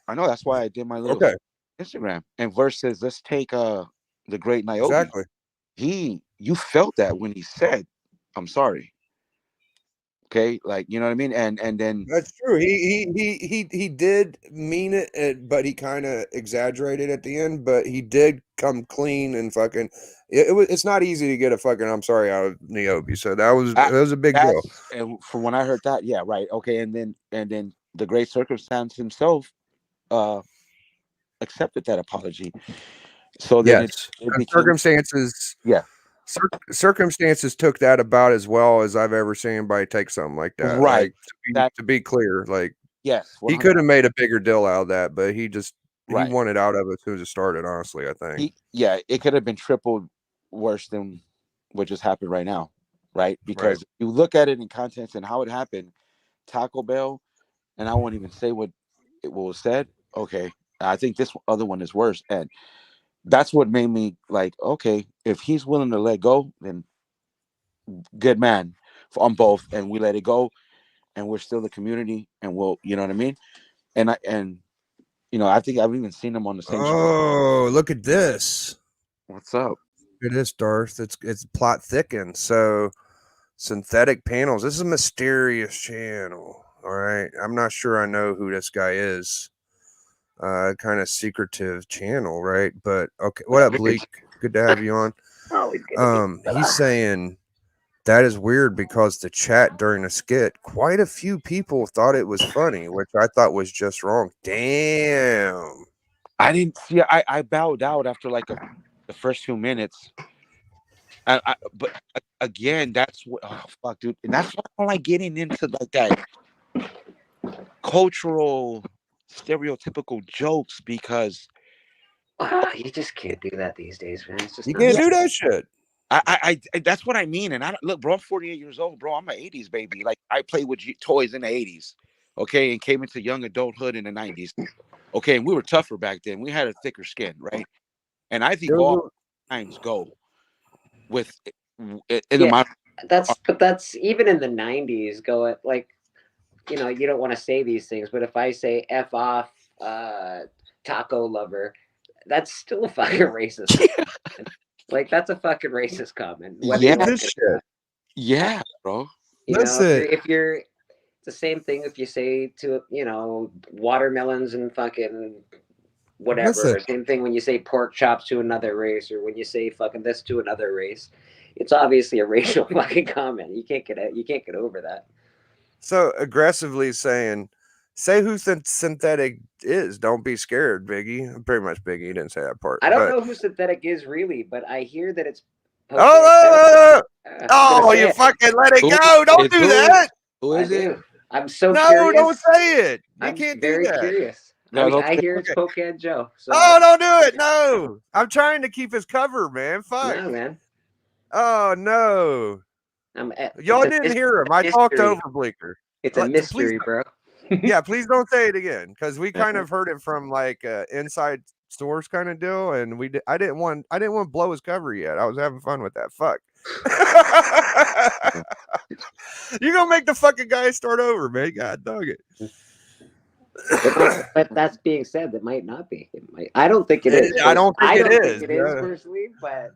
I know. That's why I did my little Instagram. And versus, let's take the great Niobe. Exactly. You felt that when he said, "I'm sorry." Okay, like, you know what I mean, and then that's true. He did mean it, but he kind of exaggerated at the end. But he did come clean and fucking. It's not easy to get a fucking I'm sorry out of Niobe. So that was a big deal. And from when I heard that, yeah, right, okay, and then the great circumstance himself accepted that apology. So then it became, circumstances, circumstances took that about as well as I've ever seen anybody take something like that. Right. Like, to be clear, like yes, 100%. He could have made a bigger deal out of that, but he just he wanted out of it as soon as it started. Honestly, I think. It could have been tripled worse than what just happened right now, right? Because you look at it in context and how it happened, Taco Bell, and I won't even say what was said. Okay, I think this other one is worse, and that's what made me like, okay, if he's willing to let go, then good man on both, and we let it go. and we're still the community, and we'll, you know what I mean? And I think I've even seen them on the same show. Oh, look at this. What's up? It is Darth. It's plot thickens. So synthetic panels. This is a mysterious channel. All right. I'm not sure I know who this guy is. Kind of secretive channel, right? But okay. What up, Bleak? Good to have you on. He's saying that is weird because the chat during the skit, quite a few people thought it was funny, which I thought was just wrong. Damn. I didn't see. I bowed out after like the first few minutes. But again, that's what. Oh fuck, dude, and that's why I don't like getting into like that cultural, stereotypical jokes because you just can't do that these days, man. It's just You not can't fair. do that shit. I that's what I mean. And I look, bro, I'm 48 years old, bro. I'm an 80s baby. Like I played with toys in the 80s, okay, and came into young adulthood in the 90s, okay, and we were tougher back then. We had a thicker skin, right? And I think all times go with in the modern. That's even in the 90s. Go at like, you know, you don't want to say these things, but if I say F off, taco lover, that's still a fucking racist. Like that's a fucking racist comment. Yeah, bro. You know, if you're it's the same thing if you say to, you know, watermelons and fucking whatever. Same thing when you say pork chops to another race, or when you say fucking this to another race. It's obviously a racial fucking comment. You can't get over that. So aggressively saying, say who synthetic is. Don't be scared, Biggie. Pretty much Biggie. He didn't say that part. I don't know who synthetic is really, but I hear that it's. You fucking let it go! Don't do that. Who is it? I'm so no, curious. Don't say it. You I'm can't do that. Very curious. I hear it's Pocan Joe. So. Oh, don't do it! No, I'm trying to keep his cover, man. Fuck. No, man. Oh no. Y'all didn't hear him. I talked over Bleaker. It's a mystery, bro. Yeah, please don't say it again, because we kind of heard it from like inside stores kind of deal, and I didn't want to blow his cover yet. I was having fun with that. Fuck. You're gonna make the fucking guy start over, man. God dog it. But that's being said, that might not be. It might. I don't think it is. I don't think it is personally, but.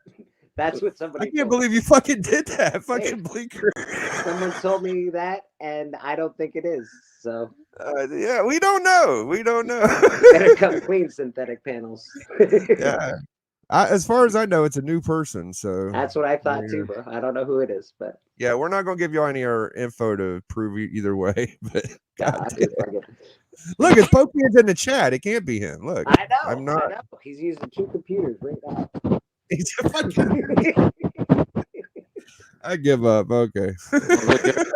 That's what somebody. I can't believe you fucking did that, fucking Bleaker. Someone told me that, and I don't think it is. So yeah, we don't know. Better come clean, synthetic panels. Yeah, as far as I know, it's a new person. So that's what I thought too, bro. I don't know who it is, but yeah, we're not gonna give you any other info to prove either way. But look, it's Pokemon's in the chat. It can't be him. Look, I know. I'm not. I know. He's using 2 computers right now. He's a fucking. I give up. Okay.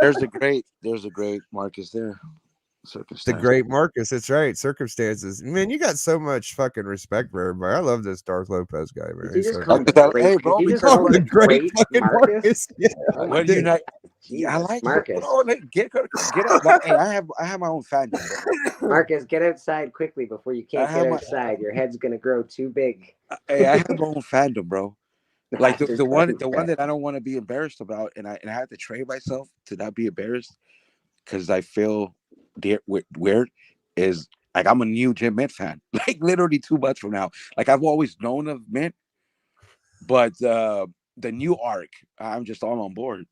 There's a great Marcus there. The great Marcus. That's right. Circumstances. Man, you got so much fucking respect for everybody. I love this Darth Lopez guy, man. Hey, bro, we call him the great fucking Marcus. Yeah. What do you not? I like Marcus. Get out. Hey, I have my own fandom. Marcus, get outside quickly before you can't get outside. Your head's gonna grow too big. Hey, I have my own fandom, bro. Like the one that I don't want to be embarrassed about, and I have to train myself to not be embarrassed because I feel weird. Is like I'm a new Jim Mint fan, like literally 2 months from now. Like I've always known of Mint, but the new arc, I'm just all on board.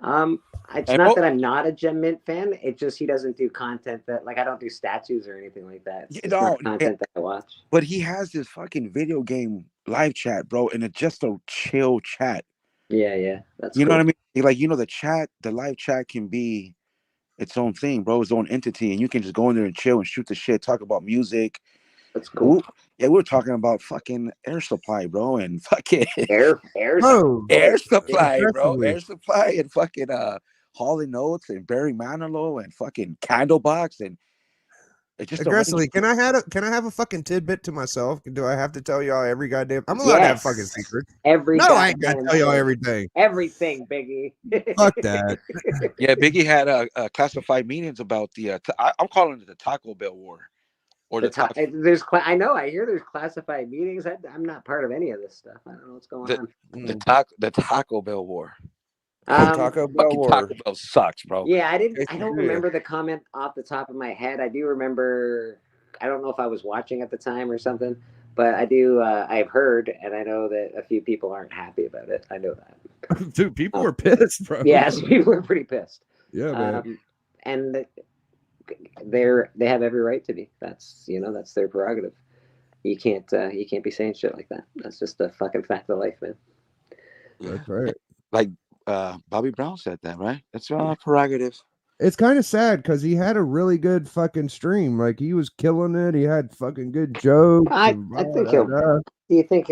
It's not that I'm not a Gem Mint fan. It's just he doesn't do content that, like, I don't do statues or anything like that. It's not content that I watch. But he has this fucking video game live chat, bro, and it's just a chill chat. Yeah, that's you know what I mean. Like, you know, the live chat can be its own thing, bro, its own entity, and you can just go in there and chill and shoot the shit, talk about music. That's cool. Yeah, we were talking about fucking Air Supply, bro, and fucking Air Supply, bro, Air Supply, and fucking Hall & Oates and Barry Manilow and fucking Candlebox and just aggressively. Can I have a fucking tidbit to myself? Do I have to tell y'all every goddamn? I'm allowed to have fucking secrets. I ain't gotta tell y'all everything. Everything, Biggie. Fuck that. Yeah, Biggie had classified meetings about the. I'm calling it the Taco Bell war. Or I know. I hear there's classified meetings. I'm not part of any of this stuff. I don't know what's going on. The Taco Bell war. Taco Bell Fucking or Taco Bell sucks, bro. Yeah, I don't Quesadilla. remember the comment off the top of my head. I do remember. I don't know if I was watching at the time or something, but I do. I've heard, and I know that a few people aren't happy about it. I know that. Dude, people were pissed, bro. Yeah, some people are pretty pissed. Yeah, man. And they have every right to be. That's that's their prerogative. You can't be saying shit like that. That's just a fucking fact of life, man. That's right. Like Bobby Brown said that, right? That's prerogative. It's kind of sad because he had a really good fucking stream. Like he was killing it. He had fucking good jokes. I think he'll. Do you think?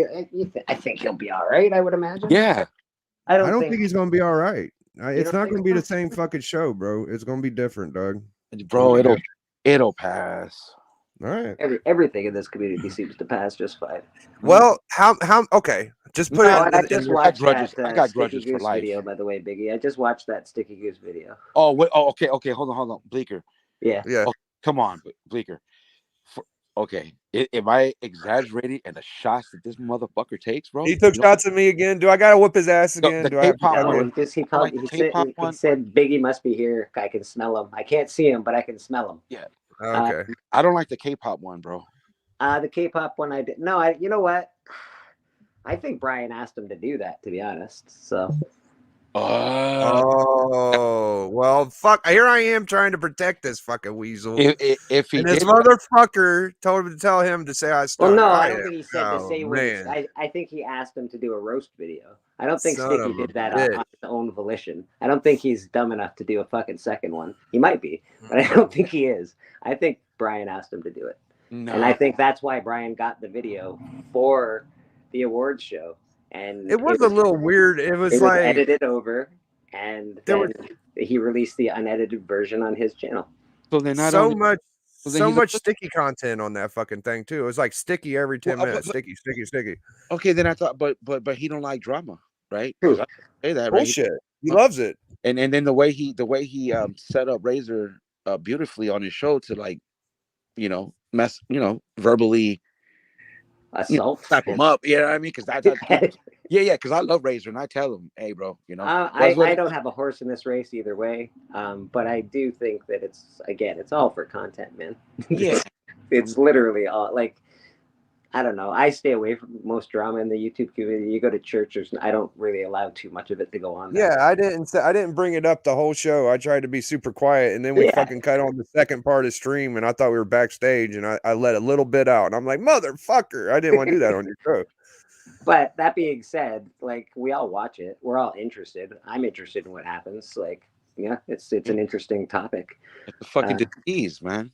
I think he'll be all right. I would imagine. Yeah. I don't think he's gonna be all right. It's don't not think gonna be the so? same fucking show, bro. It's gonna be different, dog. Bro, it'll pass. All right. Everything in this community seems to pass just fine. Well, how? Okay, just put No, it. and I just watched grudges. that I got Sticky grudges for Goose life. video, by the way, Biggie. I just watched that Sticky Goose video. Oh wait. Oh, okay. Hold on, Bleeker. Yeah. Yeah. Oh, come on, Bleeker. Okay, am I exaggerating in the shots that this motherfucker takes, bro? He took shots at me again. Do I gotta whip his ass again? the Do I have to K-pop come one. in? Because he one. said Biggie must be here. I can smell him. I can't see him, but I can smell him. Yeah. Okay. I don't like the K-pop one, bro. The K-pop one I did. No, you know what? I think Brian asked him to do that, to be honest. So. Oh well, fuck! Here I am trying to protect this fucking weasel. If he and this did motherfucker told him to tell him to say I Well, started. no, I don't think he said to say man. I think he asked him to do a roast video. I don't think Son of Sticky a did that bitch. on his own volition. I don't think he's dumb enough to do a fucking second one. He might be, but I don't think he is. I think Brian asked him to do it. No. And I think that's why Brian got the video for the awards show. And It was a little weird. It was like edited over, and then he released the unedited version on his channel. So they're not so only, much, so then so he's much sticky content on that fucking thing too. It was like sticky every 10 minutes. Sticky. Okay, then I thought, but he don't like drama, right? Who? I say that, right? Bullshit. He loves it. And then the way he set up Razor beautifully on his show to like, verbally Assault. slap him up. You know what I mean? Because because I love Razor and I tell him, hey, bro, I don't have a horse in this race either way, but I do think that it's all for content, man. Yeah. It's literally all like, I don't know. I stay away from most drama in the YouTube community. You go to church, I don't really allow too much of it to go on. Yeah, I didn't bring it up the whole show. I tried to be super quiet, and then we fucking cut on the second part of the stream, and I thought we were backstage, and I let a little bit out, and I'm like, motherfucker, I didn't want to do that on your show. But that being said, like, we all watch it. We're all interested. I'm interested in what happens. Like, yeah, it's an interesting topic. It's a fucking disease, man.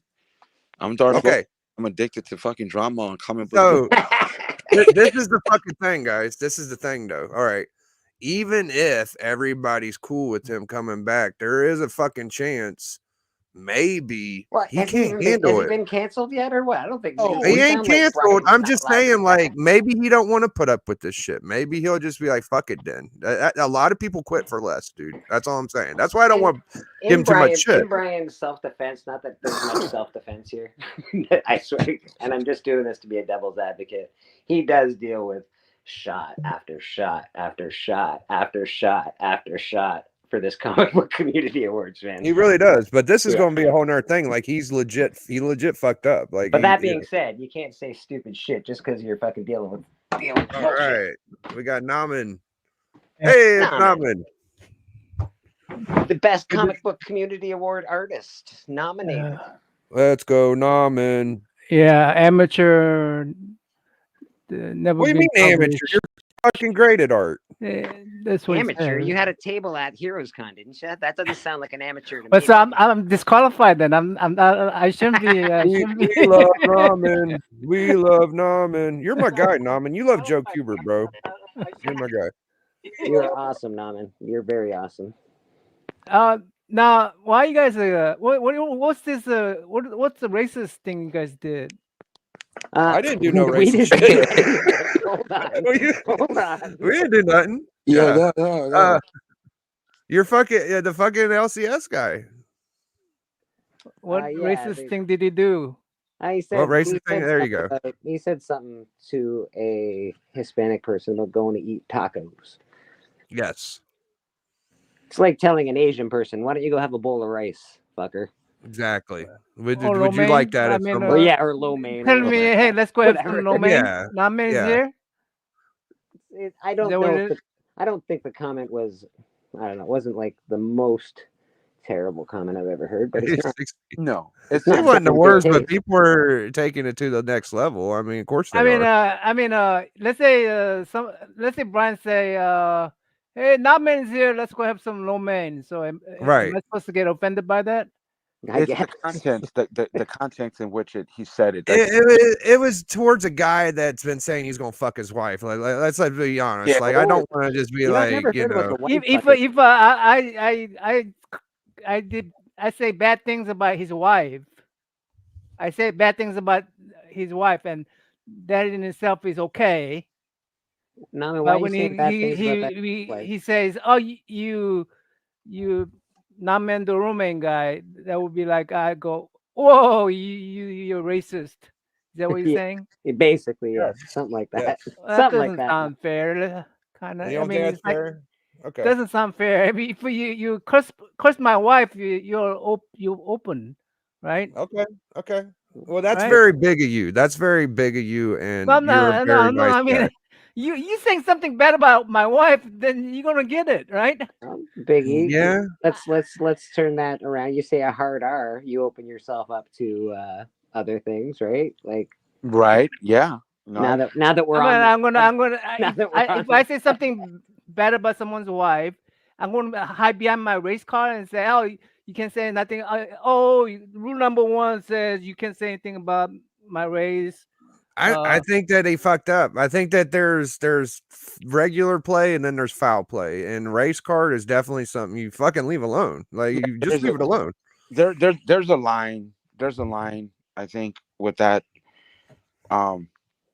I'm Darth. Okay. I'm addicted to fucking drama on comic So books. this is the fucking thing, guys. This is the thing, though. All right. Even if everybody's cool with him coming back, there is a fucking chance maybe he can't handle it. Has he been canceled yet or what? I don't think He ain't canceled. I'm just saying, like, maybe he don't want to put up with this shit. Maybe he'll just be like, fuck it then. A lot of people quit for less, dude. That's all I'm saying. That's why I don't want him too much shit. In Brian's self-defense, not that there's much self-defense here. I swear, and I'm just doing this to be a devil's advocate. He does deal with shot after shot after shot after shot after shot for this comic book community awards, man. He really does, but this is going to be a whole nother thing. Like he legit fucked up. Like, but that being said, you can't say stupid shit just because you're fucking dealing with bullshit. All right, we got Naman. Hey, it's Naman. The best comic book community award artist nominated. Let's go, Naman. Yeah, amateur. Never. What do you mean amateur? You're fucking great at art. That's what amateur. You had a table at HeroesCon, didn't you? That doesn't sound like an amateur to me. But so I'm disqualified then. I shouldn't be. We love Naman. We love Naman. You're my guy, Naman. You love Joe Kubert, bro. You're my guy. You're awesome, Naman. You're very awesome. Now, why you guys? What's this? What's the racist thing you guys did? I didn't do no racist shit. Hold on. Hold on. We didn't do nothing. Yeah. You're fucking the fucking LCS guy. What racist thing did he do? He said, what racist thing? There you go. He said something to a Hispanic person about going to eat tacos. Yes. It's like telling an Asian person, "Why don't you go have a bowl of rice, fucker?" Exactly. Would Or would you like romaine. that I if mean, Or somebody? yeah, or lo mein. Or telling me, hey, let's go have whatever. some romaine. Yeah, Ramen is yeah. here. I Is don't that what know. it is? I don't think the comment was. I don't know. It wasn't like the most terrible comment I've ever heard, but it's not. No, It's It not wasn't the something worst, good but taste. people were taking it to the next level. I mean, of course they are. Let's say let's say Brian say, hey, ramen is here. Let's go have some romaine. So am Right. I supposed to get offended by that? I it's guess. the content, the context in which he said it. It was towards a guy that's been saying he's gonna fuck his wife. Like let's be honest. Yeah. Like I don't want to just be You know, I've like, never you heard about know, the wife. If fucking- I say bad things about his wife. I say bad things about his wife, and that in itself is okay. Nami, why But you when say bad things about that? he says, "Oh, you Namen the romaine guy," that would be like I go, "Whoa, you're racist." Is that what you're Yeah. saying? Basically, Yeah. yes, something like Yeah. that. That Something like doesn't that. sound fair. Kind of. you I don't mean, think it's that's like fair? Okay. doesn't sound fair. I mean, if you curse my wife, you're open, right? Okay. Well, that's Right? very big of you. That's very big of you, and No, you're a no, very no, no. nice I mean, guy. you saying something bad about my wife, then you're gonna get it, right? Biggie. Yeah. Let's turn that around. You say a hard R, you open yourself up to other things, right? Like Right. Yeah. No. now that we're on. I'm gonna. now that we're If on I say something bad about someone's wife, I'm gonna hide behind my race card and say, "Oh, you can't say nothing." Rule number 1 says you can't say anything about my race. I think that he fucked up. I think that there's regular play and then there's foul play, and race card is definitely something you fucking leave alone. Like you just leave it alone. There's a line. There's a line. I think with that.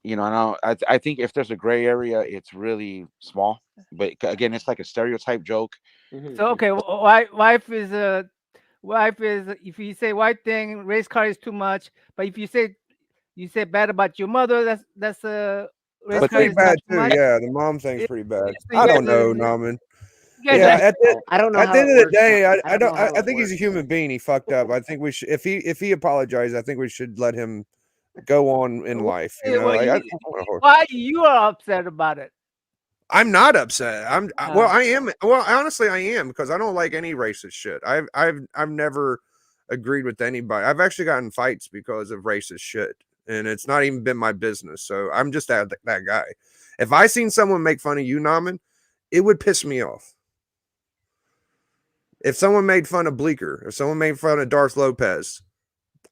You know, I think if there's a gray area, it's really small. But again, it's like a stereotype joke. Mhm. So okay, wife is if you say white thing, race card is too much. But if you say bad about your mother, that's a race That's card pretty is not bad too too. much. Yeah, the mom thing's It- pretty bad. so you I guys don't know, are- Naman. you guys Yeah, are- I don't know. at how the end it of the works. day, I don't don't. know how I it think he's a works. human being. He fucked up. I think we should. If he apologized, I think we should let him go on in life. You know, Well, like why you are upset about it? I'm not upset. Well, Uh. I am. Well, honestly, I am because I don't like any racist shit. I've never agreed with anybody. I've actually gotten fights because of racist shit, and it's not even been my business. So I'm just that guy. If I seen someone make fun of you, Naman, it would piss me off. If someone made fun of Bleecker, if someone made fun of Darth Lopez,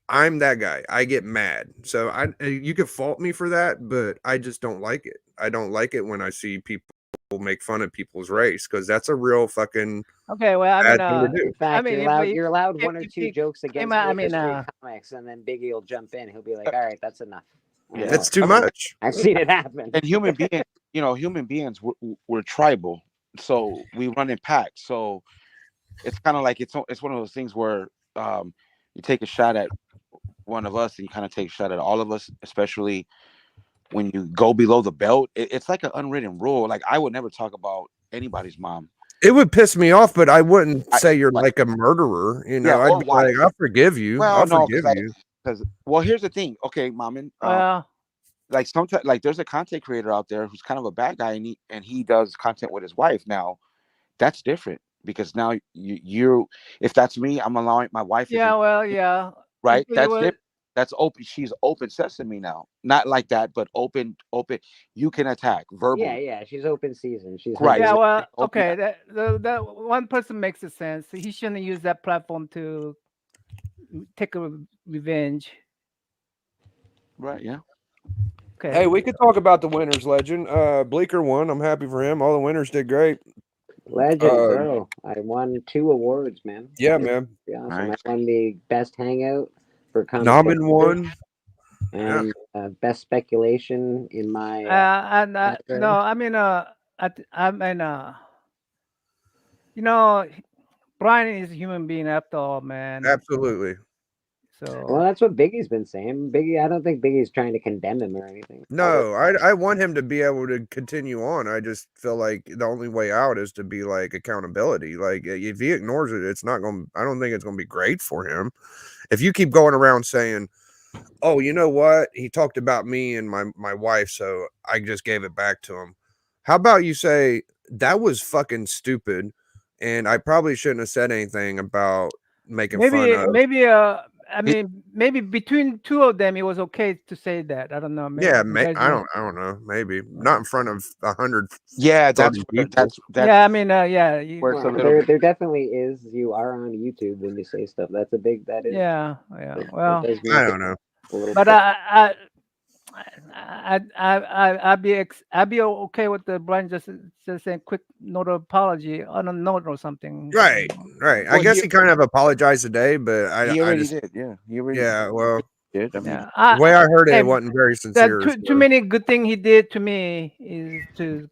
I'm that guy. I get mad. So you could fault me for that, but I just don't like it. I don't like it when I see people make fun of people's race because that's a real fucking Okay, well, bad thing to do. In fact, mean, you're allowed if- one or if two you jokes against out- I the mean, history of comics, and then Biggie will jump in. He'll be like, "All right, that's enough." I Yeah. know. That's too much. I've seen it happen. And human beings, human beings, we're tribal, so we run in packs. So it's kind of like it's one of those things where you take a shot at one of us, and you kind of take a shot at all of us, especially when you go below the belt. It's like an unwritten rule. Like I would never talk about anybody's mom. It would piss me off, but I wouldn't say you're like a murderer. You know, or I'd be like, I'll forgive you. Well, I'll no, forgive you. because here's the thing. Okay, Maman. Well, Like sometimes, like there's a content creator out there who's kind of a bad guy, and he does content with his wife. Now, that's different because now you if that's me, I'm allowing my wife. yeah, well, yeah. Right. If you That's were- different. That's open. She's open sesame now. Not like that, but open. You can attack verbally. Yeah, she's open season. She's Right. Yeah, so- well, open okay. That one person makes a sense. He shouldn't use that platform to take a revenge. Right. Yeah. Okay. Hey, we could talk about the winners, legend. Bleecker won. I'm happy for him. All the winners did great. Legend, bro. I won 2 awards, man. Yeah, It's man. pretty awesome. Nice. I won the best hangout for comic Naman book won. and best speculation in my. No, I mean, Brian is a human being after all, man. Absolutely. So Well, that's what Biggie's been saying. Biggie, I don't think Biggie's trying to condemn him or anything. No, I want him to be able to continue on. I just feel like the only way out is to be like accountability. Like if he ignores it, it's not going. I don't think it's going to be great for him. If you keep going around saying, "Oh, you know what? He talked about me and my wife, so I just gave it back to him." How about you say that was fucking stupid, and I probably shouldn't have said anything about making fun of. I mean, maybe between two of them, it was okay to say that. I don't know. Maybe Yeah, you guys I were- don't know. Maybe not in front of 100. Yeah, that's people. that's yeah, I mean, yeah, works a Well, little bit. there definitely is. You are on YouTube when you say stuff. That is. yeah. It Well, does make I it don't know. a little but bit- I'd be okay with the Brian just saying quick note of apology on a note or something. Right. I Well, guess he- he kind of apologized today, but He I already just did. Yeah, he already yeah. Well, did. I mean, Yeah, the way I heard it, hey, it wasn't very sincere. too many good things he did to me is to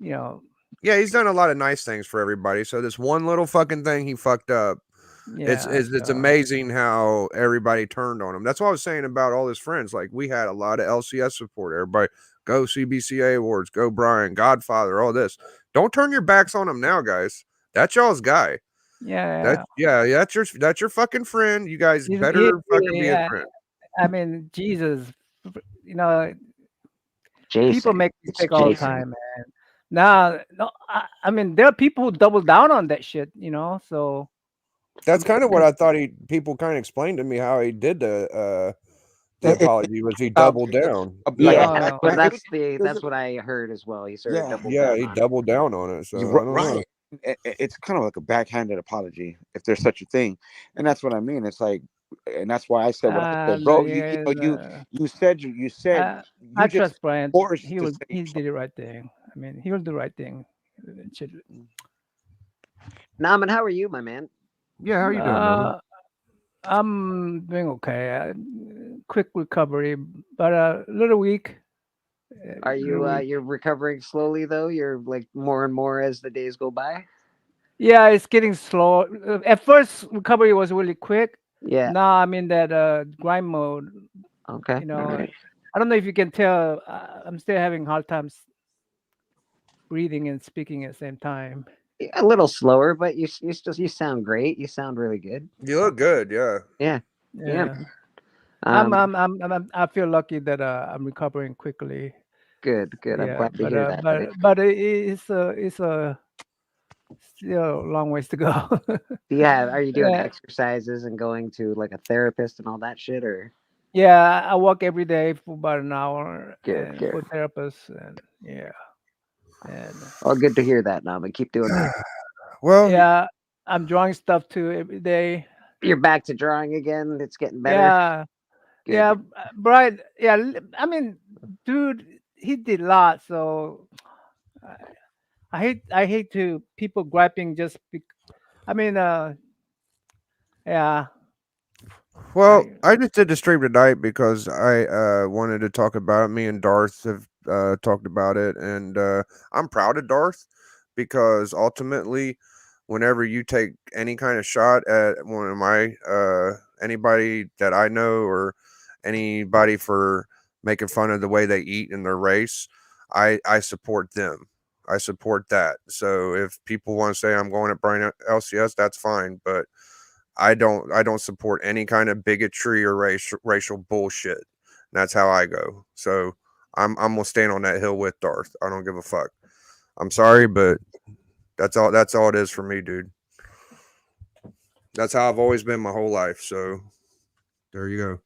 Yeah, he's done a lot of nice things for everybody. So this one little fucking thing he fucked up. yeah. It's so- amazing how everybody turned on him. That's what I was saying about all his friends. Like we had a lot of LCS support. Everybody go CBCA awards, go Brian, Godfather, all this. Don't turn your backs on him now, guys. That's y'all's guy. Yeah, That's your fucking friend. You guys He's- better he- fucking be yeah. a friend. I mean, Jesus, Jason. people make It's mistake all the Jason. time, man. No, I mean, there are people who double down on that shit, so That's kind of what I thought people kind of explained to me how he did the apology was he doubled down. Yeah, Oh, well, no. that's what I heard as well. He sort of Yeah. doubled Yeah, down he on it. doubled down on it. So I You're don't know. right. It's kind of like a backhanded apology, if there's such a thing, and that's what I mean. It's like, and that's why I said what I said, bro. You said you I just trust Brian. forced He to will. say He did the right thing. I mean, he will do the right thing. It should- Naman, how are you, my man? Yeah, how are you doing, man? I'm doing okay. Quick recovery, but a little weak. Are you you're recovering slowly though? You're like more and more as the days go by. Yeah, it's getting slow. At first, recovery was really quick. Yeah. Now I'm in that grind mode. Okay. all right. I don't know if you can tell. I'm still having hard times breathing and speaking at the same time. A little slower, but you sound great. You sound really good. You look good, yeah. Yeah. Yeah. Um, I feel lucky that I'm recovering quickly. good. I'm Yeah, glad to hear that. buddy. but it's a still a long ways to go. Yeah, are you doing Yeah. exercises and going to like a therapist and all that shit, or? Yeah, I walk every day for about an hour Good. for therapists, and yeah, and Oh, good to hear that, Naman. Keep doing that. Well, yeah, I'm drawing stuff too every day. You're back to drawing again. It's getting better. Yeah, Good. yeah, Brian. Yeah, I mean, dude, he did a lot. So I hate to people griping just. I mean, yeah. well, I just did the stream tonight because I wanted to talk about it. Me and Darth have talked about it, and I'm proud of Darth because ultimately, whenever you take any kind of shot at one of my anybody that I know or anybody for making fun of the way they eat in their race, I support them. I support that. So if people want to say I'm going at Brian LCS, that's fine, but I don't support any kind of bigotry or racial bullshit. That's how I go. So I'm gonna stand on that hill with Darth. I don't give a fuck. I'm sorry, but that's all it is for me, dude. That's how I've always been my whole life. So there you go.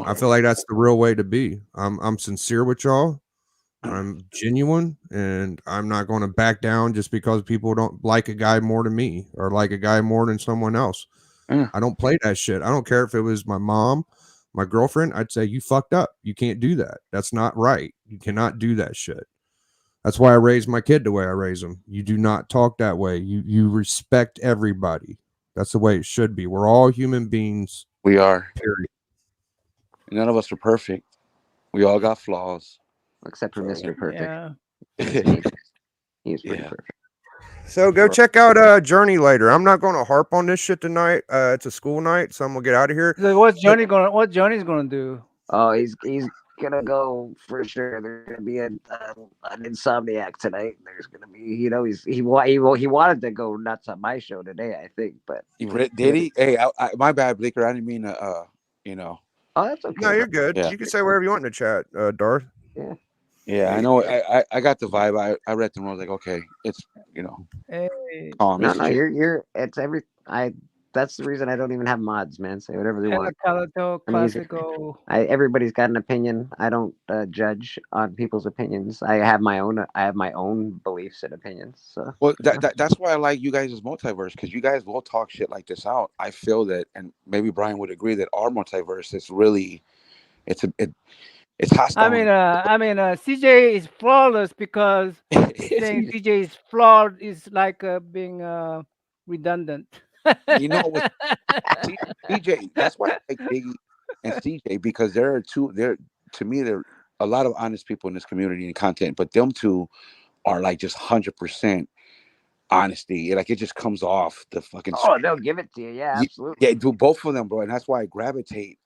I feel like that's the real way to be. I'm sincere with y'all. I'm genuine, and I'm not going to back down just because people don't like a guy more than me or like a guy more than someone else. Yeah. I don't play that shit. I don't care if it was my mom, my girlfriend. I'd say you fucked up. You can't do that. That's not right. You cannot do that shit. That's why I raised my kid the way I raise him. You do not talk that way. You respect everybody. That's the way it should be. We're all human beings. We are. Period. None of us are perfect. We all got flaws. Except for So, Mr. Perfect. Yeah. He was pretty Yeah. perfect. So go Sure. check out Journey later. I'm not going to harp on this shit tonight. It's a school night, so I'm gonna get out of here. So what's Johnny gonna? What Johnny's gonna do? Oh, he's gonna go for sure. There's gonna be an insomniac tonight. There's gonna be, you know, he wanted to go nuts on my show today, I think, but Did he? Hey, my bad, Bleeker. I didn't mean to. You know. oh, that's okay. No, you're good. Yeah. You can say whatever you want in the chat, Darth. Yeah. Yeah, I know. I got the vibe. I read them. I was like, okay, it's Hey, calm. No, It's no, chill. you're. It's every. That's the reason I don't even have mods, man. Say whatever they El want. Calato I mean, Classico. everybody's got an opinion. I don't judge on people's opinions. I have my own. I have my own beliefs and opinions. So Well, that's why I like you guys' multiverse, because you guys will talk shit like this out. I feel that, and maybe Brian would agree, that our multiverse is really it's hostile. CJ is flawless because saying CJ is flawed is like being redundant. You know what, CJ? That's why I like Biggie and CJ, because there are to me there are a lot of honest people in this community and content, but them two are like just 100% honesty. Like it just comes off the fucking. oh, they'll give it to you. Yeah, absolutely. Yeah, do both of them, bro, and that's why I gravitate.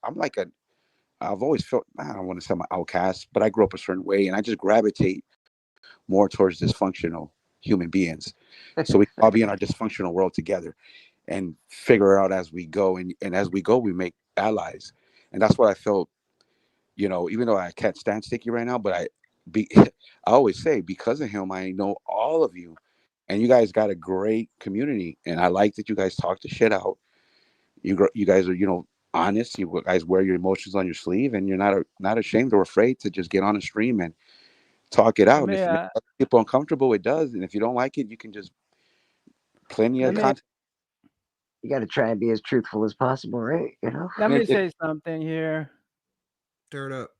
I've always felt, I don't want to say I'm an outcast, but I grew up a certain way, and I just gravitate more towards dysfunctional human beings. So we can all be in our dysfunctional world together and figure it out as we go. And as we go, we make allies. And that's what I felt, even though I can't stand Sticky right now, but I always say, because of him, I know all of you. And you guys got a great community. And I like that you guys talk the shit out. You guys are, honest. You guys wear your emotions on your sleeve, and you're not ashamed or afraid to just get on a stream and talk it out. And if it makes other people uncomfortable, it does. And if you don't like it, you can just plenty of content. You got to try and be as truthful as possible, right? Let me say something here. Stir it up.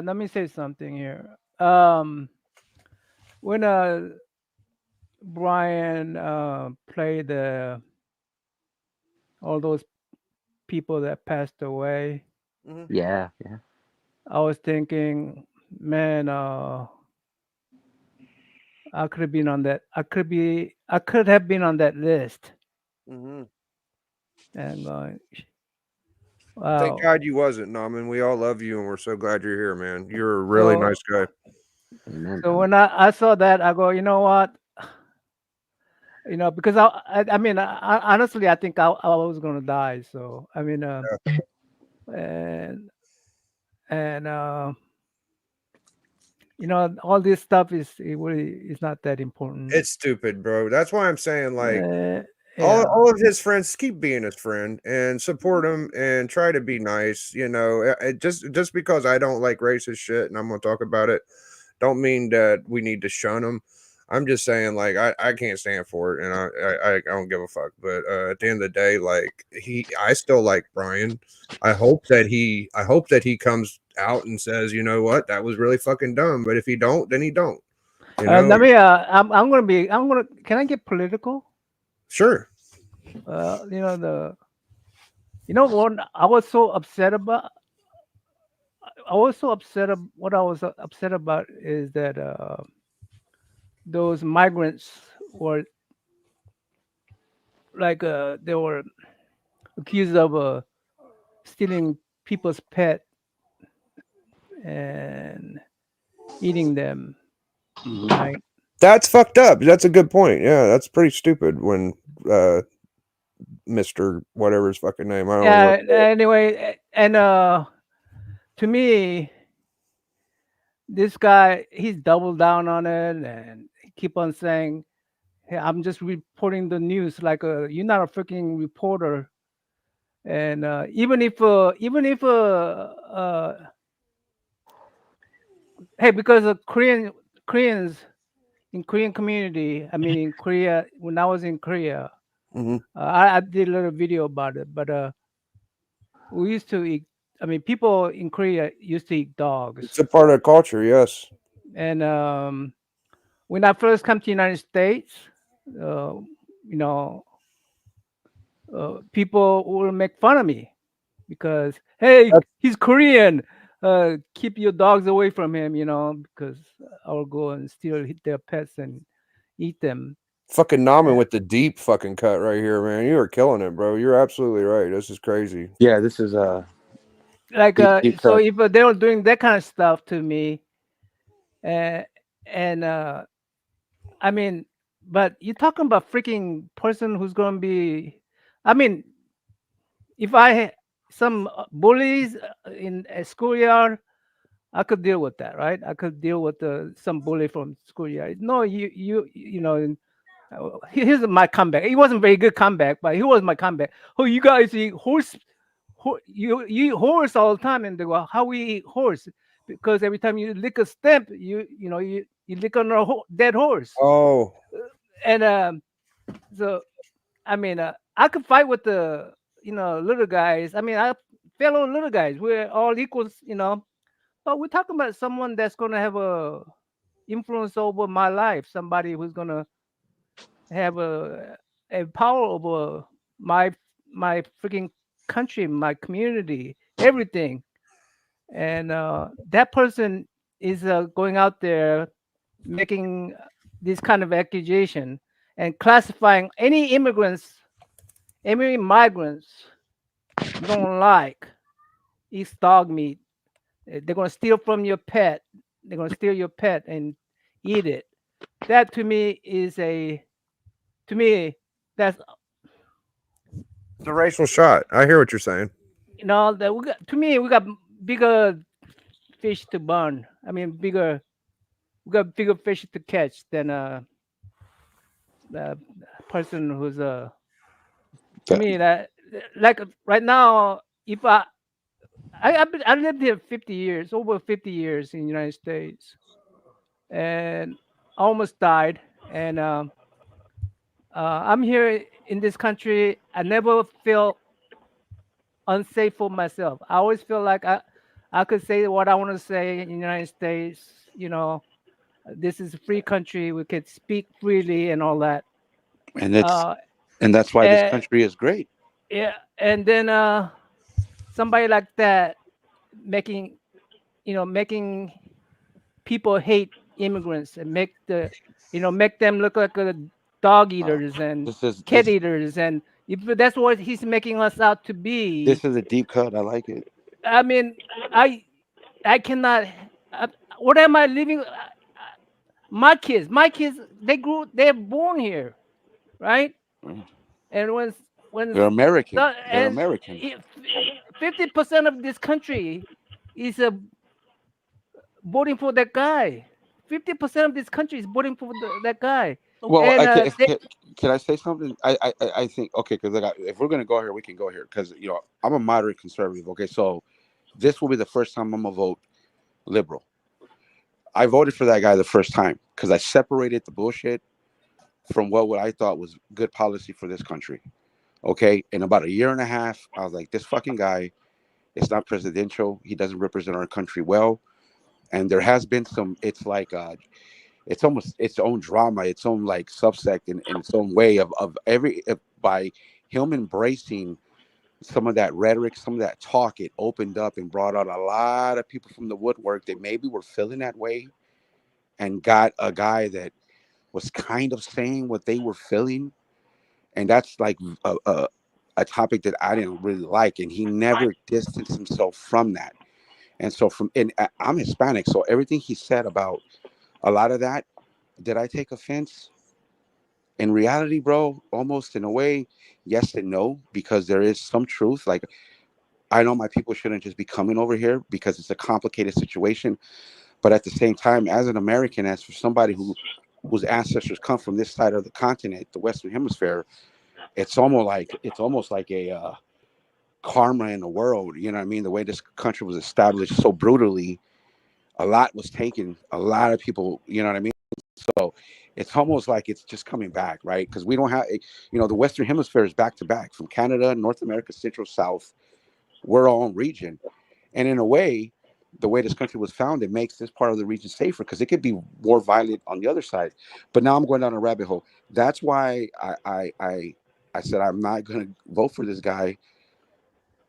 Let me say something here. When Brian played all those people that passed away, Yeah. I was thinking, man, I could have been on that. I could have been on that list. And going, wow. Thank God you wasn't, Nauman. We all love you, and we're so glad you're here, man. You're a really nice guy. So when I saw that, I go, you know what? Because I mean, honestly, I think I was gonna die. So I mean, and all this stuff is not that important. It's stupid, bro. That's why I'm saying, like, Yeah. all of his friends, keep being his friend and support him and try to be nice. Just because I don't like racist shit and I'm gonna talk about it, don't mean that we need to shun him. I'm just saying, like, I can't stand for it, and I don't give a fuck. But at the end of the day, like, I still like Brian. I hope that he comes out and says, you know what, that was really fucking dumb. But if he don't, then he don't. Let me. I'm gonna. Can I get political? Sure. What I was so upset about. What I was upset about is that those migrants were like they were accused of stealing people's pet and eating them. Right? That's fucked up. That's a good point. Yeah, that's pretty stupid. When Mr. whatever his fucking name, I don't know. Anyway, and to me, this guy, he's doubled down on it and keep on saying, "Hey, I'm just reporting the news." Like, you're not a freaking reporter. And even if hey, because the Koreans in Korean community, I mean in Korea, when I was in Korea, I did a little video about it. But we used to eat. I mean, people in Korea used to eat dogs. It's a part of culture, yes. And when I first come to the United States, people will make fun of me because, hey, he's Korean. Keep your dogs away from him, because I will go and steal their pets and eat them. Fucking Namen with the deep fucking cut right here, man. You are killing it, bro. You're absolutely right. This is crazy. Yeah, this is Like deep so cut. if they were doing that kind of stuff to me, and I mean, but you're talking about freaking person who's gonna be, I mean, if I had some bullies in a schoolyard, I could deal with that, right? I could deal with some bully from schoolyard. No, you know. Here's my comeback. It wasn't very good comeback, but here was my comeback. Oh, you guys eat horse. You eat horse all the time, and they go, how we eat horse? Because every time you lick a stamp, you lick on a dead horse. Oh, And so I mean, I could fight with the little guys. I mean, fellow little guys. We're all equals, But we're talking about someone that's gonna have a influence over my life. Somebody who's gonna have a power over my freaking country, my community, everything. And that person is going out there making this kind of accusation and classifying any migrants you don't like eats dog meat. They're gonna steal from your pet. They're gonna steal your pet and eat it. That to me that's it's a racial shot. I hear what you're saying. that we got bigger fish to burn. I mean, we got bigger fish to catch than the person who's to That- me that like right now. If I lived here 50 years, over 50 years in the United States, and almost died. And I'm here in this country. I never feel unsafe for myself. I always feel like I could say what I want to say in the United States. This is a free country. We could speak freely and all that. and it's Uh, and that's why this and- country is great. yeah, and then somebody like that making people hate immigrants and make them look like dog eaters and This is cat this, eaters, and if that's what he's making us out to be. this is a deep cut. I like it. I mean, I cannot. What am I living? My kids, they're born here, right? Mm. And when They're American. the- They're and American. 50% of this country is voting for that guy. 50% of this country is voting for that guy. Well, And, can I say something? I think okay, because if we're gonna go here, we can go here because I'm a moderate conservative. Okay, so this will be the first time I'm gonna vote liberal. I voted for that guy the first time because I separated the bullshit from what I thought was good policy for this country. Okay, in about a year and a half, I was like, this fucking guy is not presidential. He doesn't represent our country well, and there has been some. It's like it's almost its own drama, its own like subsect in its own way by him embracing some of that rhetoric, some of that talk. It opened up and brought out a lot of people from the woodwork that maybe were feeling that way, and got a guy that was kind of saying what they were feeling, and that's like a topic that I didn't really like, and he never distanced himself from that. And so I'm Hispanic, so everything he said about a lot of that, did I take offense? In reality, bro, almost in a way, yes and no, because there is some truth. Like, I know my people shouldn't just be coming over here because it's a complicated situation. But at the same time, as an American, as for somebody whose ancestors come from this side of the continent, the Western Hemisphere, it's almost like a karma in the world. You know what I mean? The way this country was established so brutally, a lot was taken. A lot of people, you know what I mean? So it's almost like it's just coming back, right? Because we don't have, the Western Hemisphere is back to back from Canada, North America, Central, South. We're our own region. And in a way, the way this country was founded makes this part of the region safer because it could be more violent on the other side. But now I'm going down a rabbit hole. That's why I said I'm not going to vote for this guy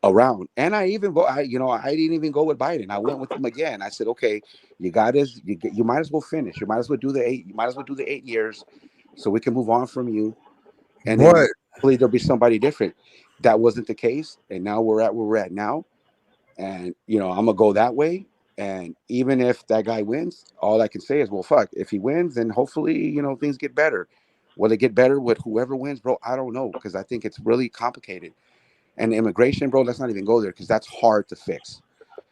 around. And I even I didn't even go with Biden. I went with him again. I said, okay, you might as well finish. You might as well do the 8 years, so we can move on from you, and then What? hopefully there'll be somebody different. That wasn't the case, and now we're at where we're at now, and I'm gonna go that way. And even if that guy wins, all I can say is, well, fuck. If he wins, then hopefully things get better. Will it get better with whoever wins, bro? I don't know, because I think it's really complicated. And immigration, bro, let's not even go there, because that's hard to fix.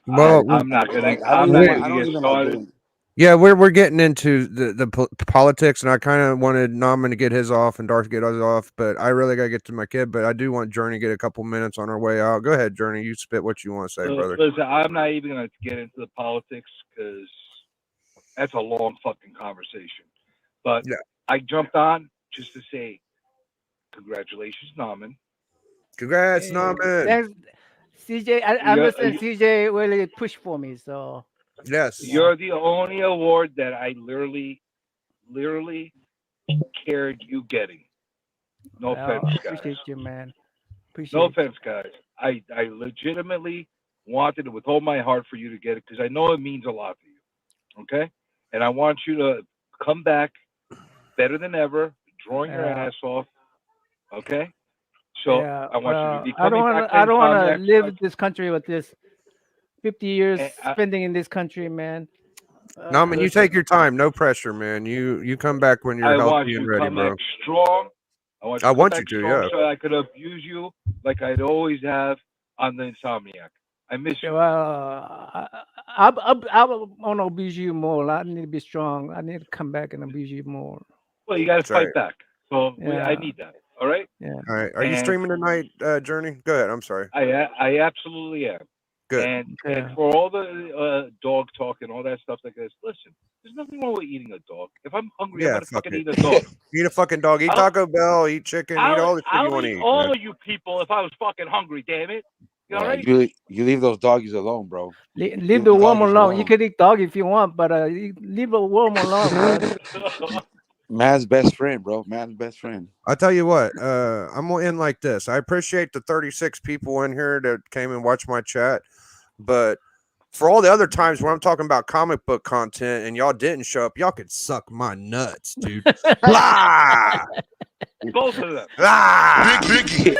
Well, I'm not gonna. I I'm don't not even, gonna I don't get even like started. doing. yeah, we're getting into the politics, and I kind of wanted Naman to get his off and Darth to get his off, but I really gotta get to my kid. But I do want Journey to get a couple minutes on our way out. Go ahead, Journey. You spit what you want to say, brother. Listen, I'm not even gonna get into the politics because that's a long fucking conversation. But Yeah. I jumped on just to say congratulations, Naman. Congrats, Hey, Naman. thanks, CJ. I Yeah, understand CJ really pushed for me, so Yes. You're the only award that I literally cared you getting. No well, offense, I guys. appreciate you, man. Appreciate No you. offense, guys. I legitimately wanted it with all my heart for you to get it because I know it means a lot to you. Okay? And I want you to come back better than ever, drawing your Yeah. ass off. Okay? So Yeah, I want you to be I don't coming want back to. I don't want to next live time. in this country with this 50 years And spending in this country, man. Naman, you Listen. take your time. No pressure, man. You come back when you're I want healthy you and to ready, come bro. back strong. I want you I to come want back you to, strong yeah. so I could abuse you like I'd always have on the Insomniac. I miss you. Well, I want to abuse you more. I need to be strong. I need to come back and abuse you more. Well, you got to That's right. fight back. So I Yeah. need that. All right? Yeah. All right. Are you And streaming tonight, Journey? Go ahead. I'm sorry. I absolutely am. Good. And Yeah. for all the dog talk and all that stuff like this, listen, there's nothing wrong with eating a dog. If I'm hungry, I'm Yeah, gonna fuck fucking it. eat a dog. Eat a fucking dog. Eat I'll- Taco Bell. Eat chicken. Eat all the shit you I'll want to eat eat. all man. of you people if I was fucking hungry. Damn it! You all Yeah, right? you leave those doggies alone, bro. Leave the worm doggies alone. You alone. can eat dog if you want, but leave the worm alone, bro. Man's best friend, bro. Man's best friend. I tell you what, I'm gonna end like this. I appreciate the 36 people in here that came and watched my chat, but for all the other times where I'm talking about comic book content and y'all didn't show up, y'all could suck my nuts, dude. Blah! Both of them. Blah! Biggie.